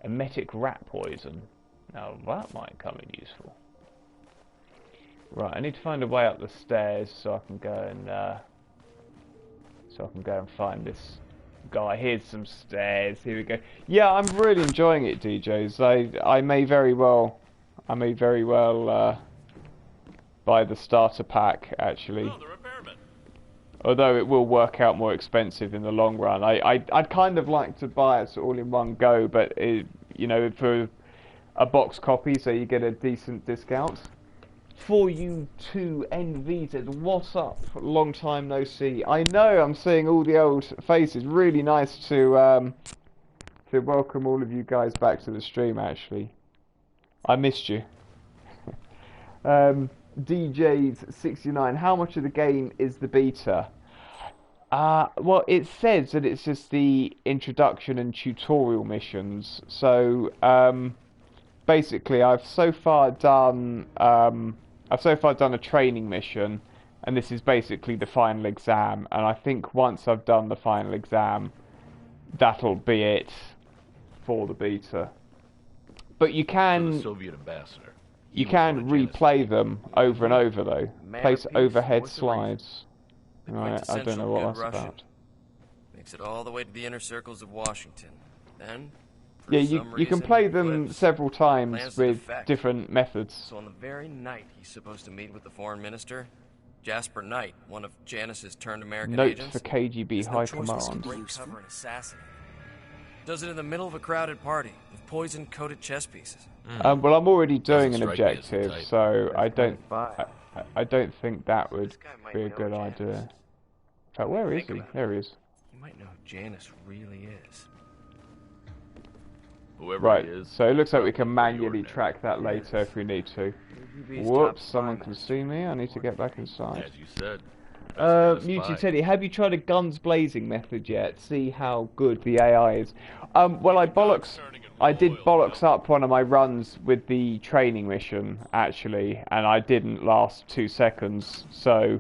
Emetic rat poison. Now that might come in useful. Right, I need to find a way up the stairs so I can go and find this guy. Here's some stairs. Here we go. Yeah, I'm really enjoying it, DJs. I may very well buy the starter pack actually. Oh, the repairman. Although it will work out more expensive in the long run. I'd kind of like to buy it all in one go, but you know, for a box copy, so you get a decent discount. For you two NVZ, what's up? Long time no see. I know, I'm seeing all the old faces. Really nice to welcome all of you guys back to the stream. Actually, I missed you. DJs69, how much of the game is the beta? Well, it says that it's just the introduction and tutorial missions. So, basically, I've so far done a training mission, and this is basically the final exam. And I think once I've done the final exam, that'll be it for the beta. But you can. The Soviet ambassador. You can replay them over and over, though. Place overhead slides. Right, I don't know what that's about. Makes it all the way to the inner circles of Washington. Then, yeah, you can play them several times with different methods. So on the very night he's supposed to meet with the foreign minister, Jasper Knight, one of Janice's turned American agents, for KGB High Command. Cover and assassinate. Does it in the middle of a crowded party with poison-coated chess pieces. Well, I'm already doing an objective, so I don't think that would be a good idea. In fact, where is he? There he is. You might know who Janice really is. Right, so it looks like we can manually track that later if we need to. Whoops, someone can see me. I need to get back inside. As you said. Muty Teddy, have you tried a guns blazing method yet? See how good the AI is. Well, I did bollocks up one of my runs with the training mission, actually, and I didn't last 2 seconds, so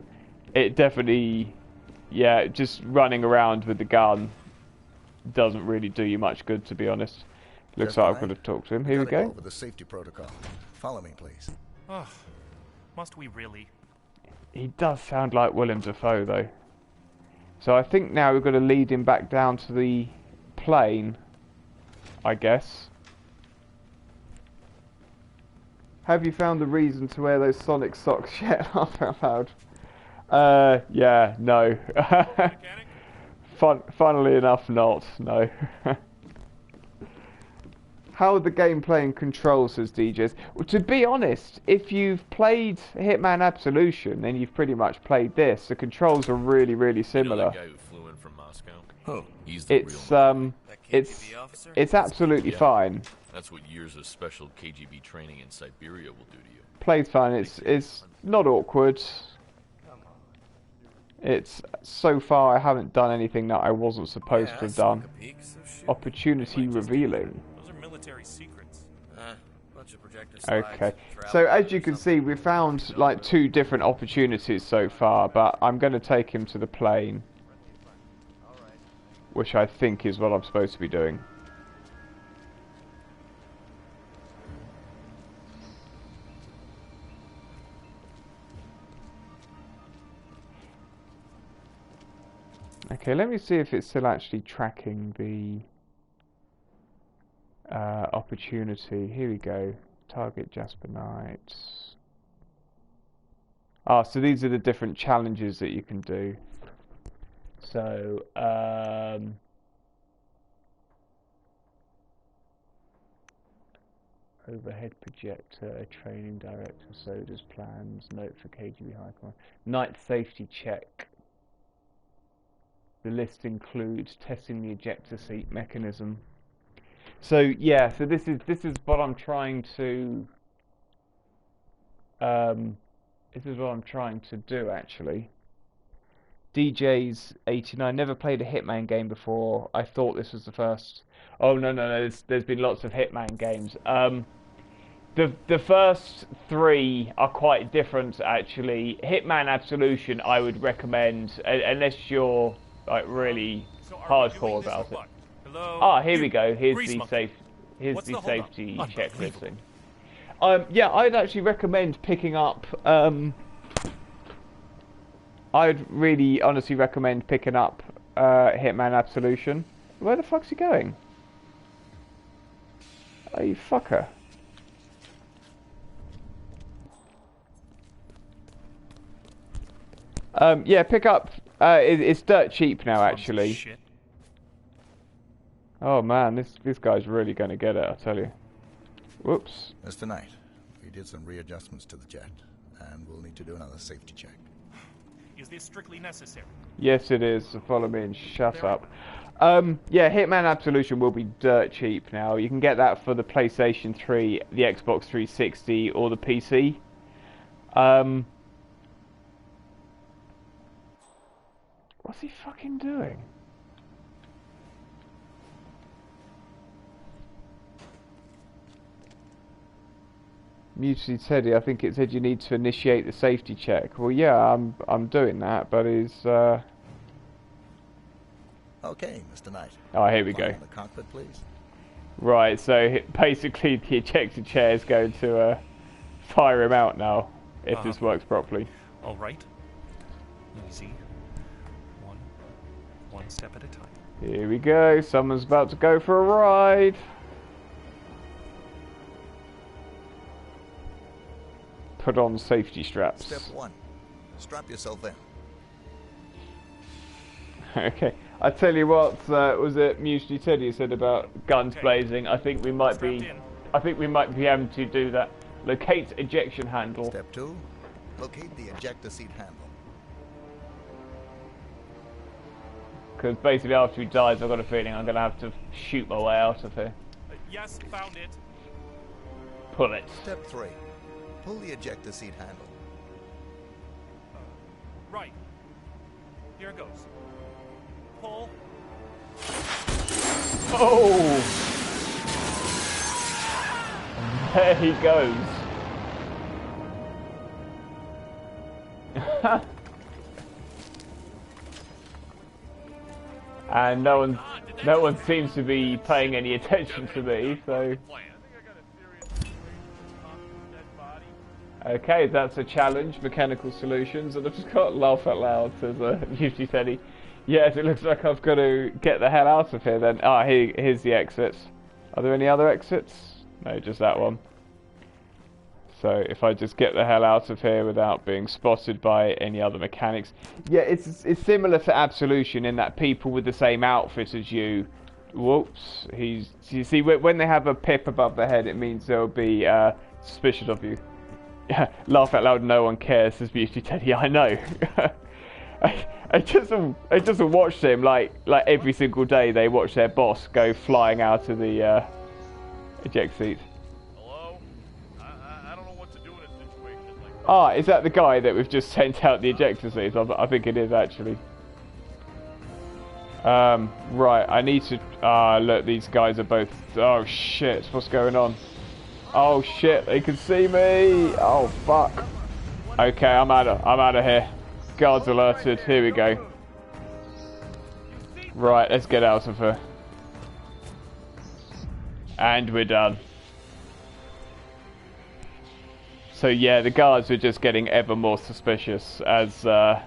it definitely, yeah, just running around with the gun doesn't really do you much good, to be honest. Looks like I've got to talk to him. Here we go. Over the safety protocol. Follow me, please. Ugh. Must we really? He does sound like Willem Dafoe, though. So I think now we've got to lead him back down to the plane, I guess. Have you found the reason to wear those Sonic socks yet? Laugh out loud. Yeah, no. Funnily enough, not. No. How the gameplay and controls, says DJs. Well, to be honest, if you've played Hitman Absolution, then you've pretty much played this. The controls are really, really similar. You know that guy who flew in from Moscow? Oh, he's the real it's absolutely fine. That's what years of special KGB training in Siberia will do to you. Plays fine. It's not awkward. It's so far I haven't done anything that I wasn't supposed to have done. Opportunity revealing. Those are military secrets. Bunch of projector slides, Okay, so as you can see, we found like 2 different opportunities so far, but I'm going to take him to the plane, which I think is what I'm supposed to be doing. Okay, let me see if it's still actually tracking the opportunity. Here we go. Target Jasper Knights. Ah, so these are the different challenges that you can do. So, overhead projector, training director, sodas plans, note for KGB High Command. Night safety check. The list includes testing the ejector seat mechanism. So yeah, so this is what I'm trying to do actually. DJ's 89 never played a Hitman game before. I thought this was the first. Oh no, there's been lots of Hitman games. The first 3 are quite different actually. Hitman Absolution I would recommend unless you're like really hardcore about it. Hello? Ah, here we go. Here's the safety checklist. Yeah, I'd actually recommend picking up. I'd really honestly recommend picking up Hitman Absolution. Where the fuck's he going? Oh, you fucker. Yeah, pick up. It's dirt cheap now, actually. Shit. Oh man, this guy's really going to get it, I tell you. Whoops. Mr. Knight, we did some readjustments to the jet, and we'll need to do another safety check. Is this strictly necessary? Yes, it is. So follow me and shut up. Yeah, Hitman Absolution will be dirt cheap now. You can get that for the PlayStation 3, the Xbox 360, or the PC. What's he fucking doing? Mutiny Teddy, I think it said you need to initiate the safety check. Well, yeah, I'm doing that, but is Okay, Mr. Knight. Oh, here we go. In the cockpit, please. Right, so basically the ejector chair is going to fire him out now, if this works properly. All right. Easy. One step at a time. Here we go. Someone's about to go for a ride. Put on safety straps. Step 1. Strap yourself in. Okay. I tell you what, was it Mutiny Teddy said about guns blazing? I think we might be able to do that. Locate ejection handle. Step 2. Locate the ejector seat handle. Because basically after he dies, I've got a feeling I'm going to have to shoot my way out of here. Yes, found it. Pull it. Step 3. Pull the ejector seat handle. Right. Here it goes. Pull. Oh! There he goes. And no one seems to be paying any attention to me, so... Okay, that's a challenge, mechanical solutions, and I've just got to laugh out loud, says Mutiny Teddy. Yes, it looks like I've got to get the hell out of here then. Ah, here's the exits. Are there any other exits? No, just that one. So if I just get the hell out of here without being spotted by any other mechanics. Yeah, it's similar to Absolution in that people with the same outfit as you Whoops. You see, when they have a pip above their head, it means they'll be suspicious of you. Laugh out loud, no one cares, says Beauty Teddy. I know. I just watched him like every single day. They watch their boss go flying out of the eject seat. Hello? I don't know what to do in a situation like that. Ah, is that the guy that we've just sent out the ejector seats? I think it is actually. Right, I need to... look, these guys are both... Oh, shit, what's going on? Oh, shit, they can see me! Oh, fuck. Okay, I'm out of here. Guards alerted, here we go. Right, let's get out of here. And we're done. So, yeah, the guards are just getting ever more suspicious as that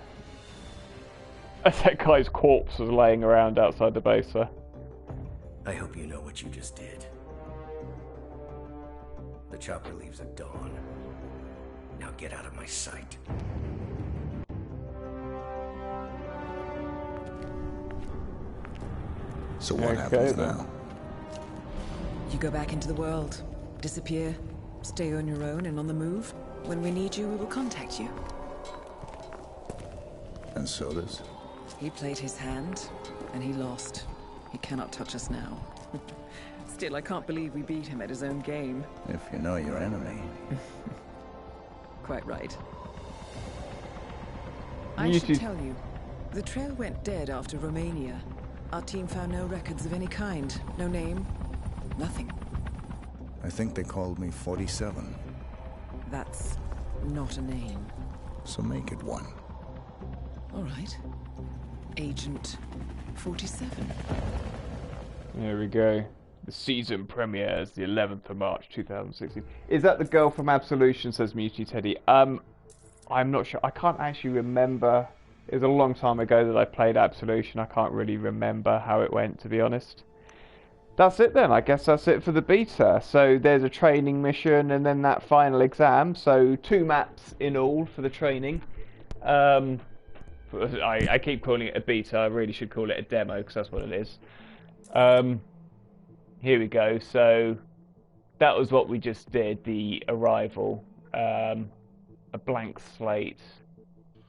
guy's corpse was laying around outside the base, sir. I hope you know what you just did. The chopper leaves at dawn. Now get out of my sight. So what happens now? You go back into the world, disappear, stay on your own and on the move. When we need you, we will contact you. And so does. He played his hand, and he lost. He cannot touch us now. Still, I can't believe we beat him at his own game. If you know your enemy. Quite right. I should tell you, the trail went dead after Romania. Our team found no records of any kind. No name. Nothing. I think they called me 47. That's not a name. So make it one. All right. Agent 47. There we go. The season premieres the 11th of March 2016. Is that the girl from Absolution, says Mutiny Teddy? I'm not sure. I can't actually remember. It was a long time ago that I played Absolution. I can't really remember how it went, to be honest. That's it then. I guess that's it for the beta. So there's a training mission and then that final exam. So 2 maps in all for the training. I keep calling it a beta. I really should call it a demo because that's what it is. Here we go. So that was what we just did. The arrival. A blank slate.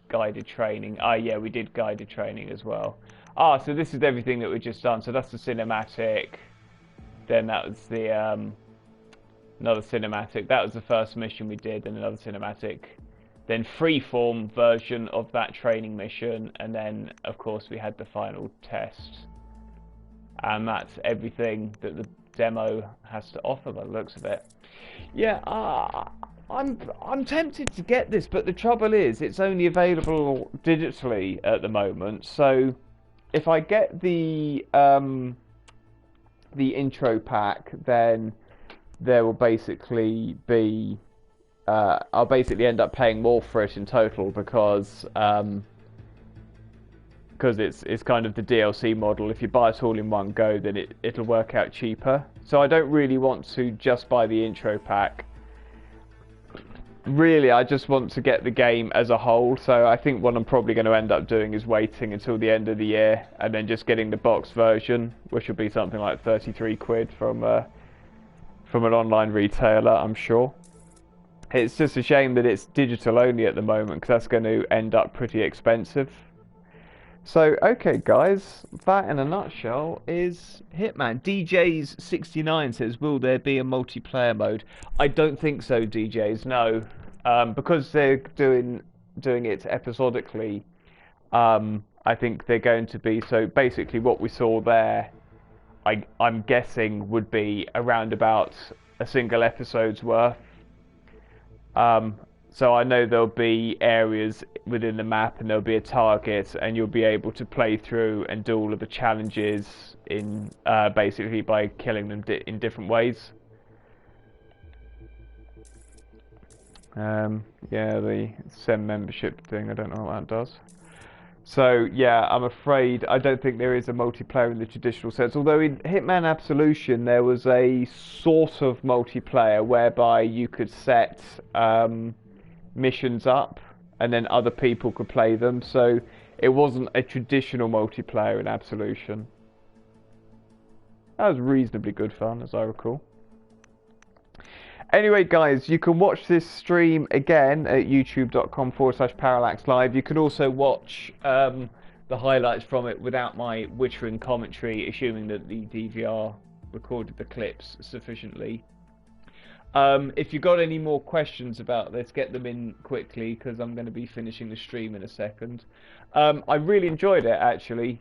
Guided training. Yeah, we did guided training as well. So this is everything that we've just done. So that's the cinematic. Then that was the another cinematic. That was the first mission we did, and another cinematic. Then freeform version of that training mission, and then of course we had the final test. And that's everything that the demo has to offer by the looks of it. Yeah, I'm tempted to get this, but the trouble is it's only available digitally at the moment. So if I get the intro pack, then there will basically be I'll basically end up paying more for it in total because it's kind of the DLC model. If you buy it all in one go, then it'll work out cheaper. So I don't really want to just buy the intro pack. Really, I just want to get the game as a whole. So I think what I'm probably going to end up doing is waiting until the end of the year and then just getting the box version, which will be something like 33 quid from an online retailer, I'm sure. It's just a shame that it's digital only at the moment because that's going to end up pretty expensive. So, okay guys, that in a nutshell is Hitman. DJs69 says, will there be a multiplayer mode? I don't think so, DJs, no. Because they're doing it episodically, I think they're going to be, so basically what we saw there, I'm guessing would be around about a single episode's worth. So I know there'll be areas within the map and there'll be a target and you'll be able to play through and do all of the challenges in basically by killing them in different ways. Yeah, the SEM membership thing, I don't know what that does. So yeah, I'm afraid I don't think there is a multiplayer in the traditional sense. Although in Hitman Absolution there was a sort of multiplayer whereby you could set missions up and then other people could play them. So it wasn't a traditional multiplayer in Absolution. That was reasonably good fun, as I recall. Anyway, guys, you can watch this stream again at youtube.com/parallaxlive. You can also watch the highlights from it without my wittering commentary, assuming that the DVR recorded the clips sufficiently. If you've got any more questions about this, get them in quickly, because I'm going to be finishing the stream in a second. I really enjoyed it, actually.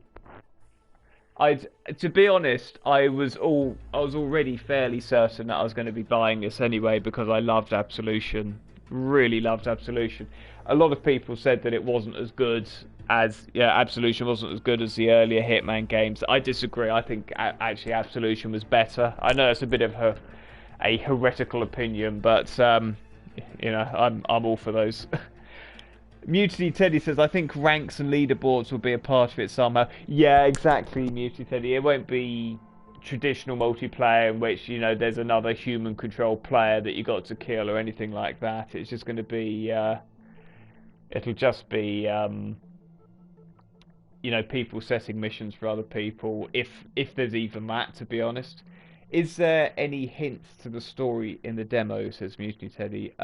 To be honest, I was already fairly certain that I was going to be buying this anyway, because I loved Absolution. Really loved Absolution. A lot of people said that it wasn't as good as, Absolution wasn't as good as the earlier Hitman games. I disagree. I think actually Absolution was better. I know it's a bit of a heretical opinion, but you know, I'm all for those. Mutiny Teddy says, I think ranks and leaderboards will be a part of it somehow. Yeah, exactly, Mutiny Teddy. It won't be traditional multiplayer in which, you know, there's another human controlled player that you got to kill or anything like that. It's just going to be, it'll just be, you know, people setting missions for other people, if there's even that, to be honest. Is there any hints to the story in the demo, says Mutiny Teddy?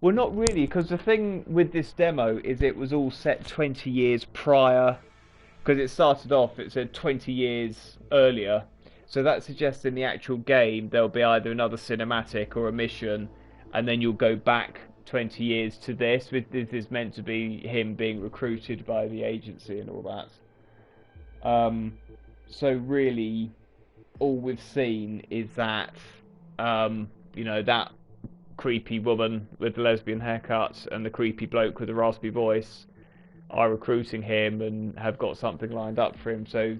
Well, not really, because the thing with this demo is it was all set 20 years prior, because it started off, it said 20 years earlier, so that suggests in the actual game there'll be either another cinematic or a mission, and then you'll go back 20 years to this. This is meant to be him being recruited by the agency and all that. So really, all we've seen is that, you know, that creepy woman with the lesbian haircuts and the creepy bloke with the raspy voice are recruiting him and have got something lined up for him, so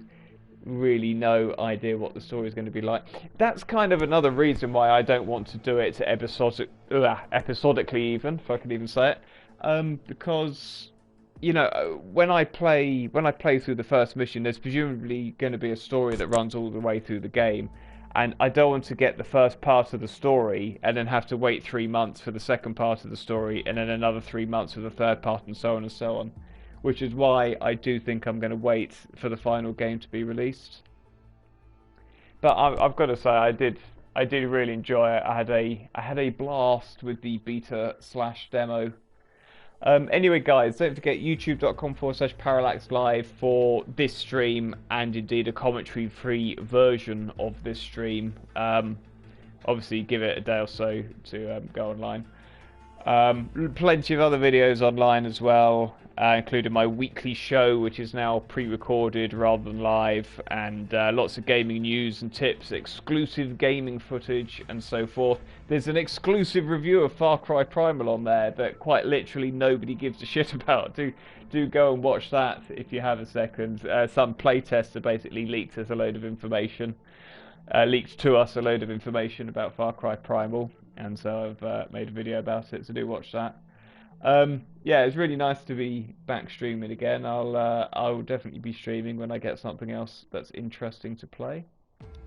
really no idea what the story is going to be like. That's kind of another reason why I don't want to do it episodically, even, if I can even say it, because, you know, when I play through the first mission, there's presumably going to be a story that runs all the way through the game, and I don't want to get the first part of the story and then have to wait 3 months for the second part of the story and then another 3 months for the third part, and so on and so on. Which is why I do think I'm going to wait for the final game to be released. But I've got to say, I did really enjoy it. I had a blast with the beta/demo. Anyway, guys, don't forget youtube.com/parallaxlive for this stream, and indeed a commentary-free version of this stream. Obviously, give it a day or so to go online. Plenty of other videos online as well, including my weekly show, which is now pre-recorded rather than live, and lots of gaming news and tips, exclusive gaming footage, and so forth. There's an exclusive review of Far Cry Primal on there that quite literally nobody gives a shit about. Do go and watch that if you have a second. Some playtester basically leaked us a load of information. Leaked to us a load of information about Far Cry Primal, and so I've made a video about it, so do watch that. Yeah, it's really nice to be back streaming again. I'll definitely be streaming when I get something else that's interesting to play.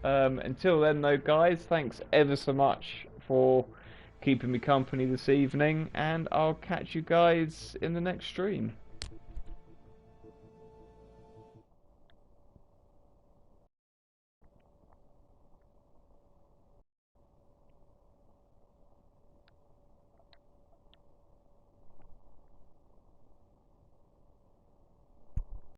Until then though, guys, thanks ever so much for keeping me company this evening, and I'll catch you guys in the next stream.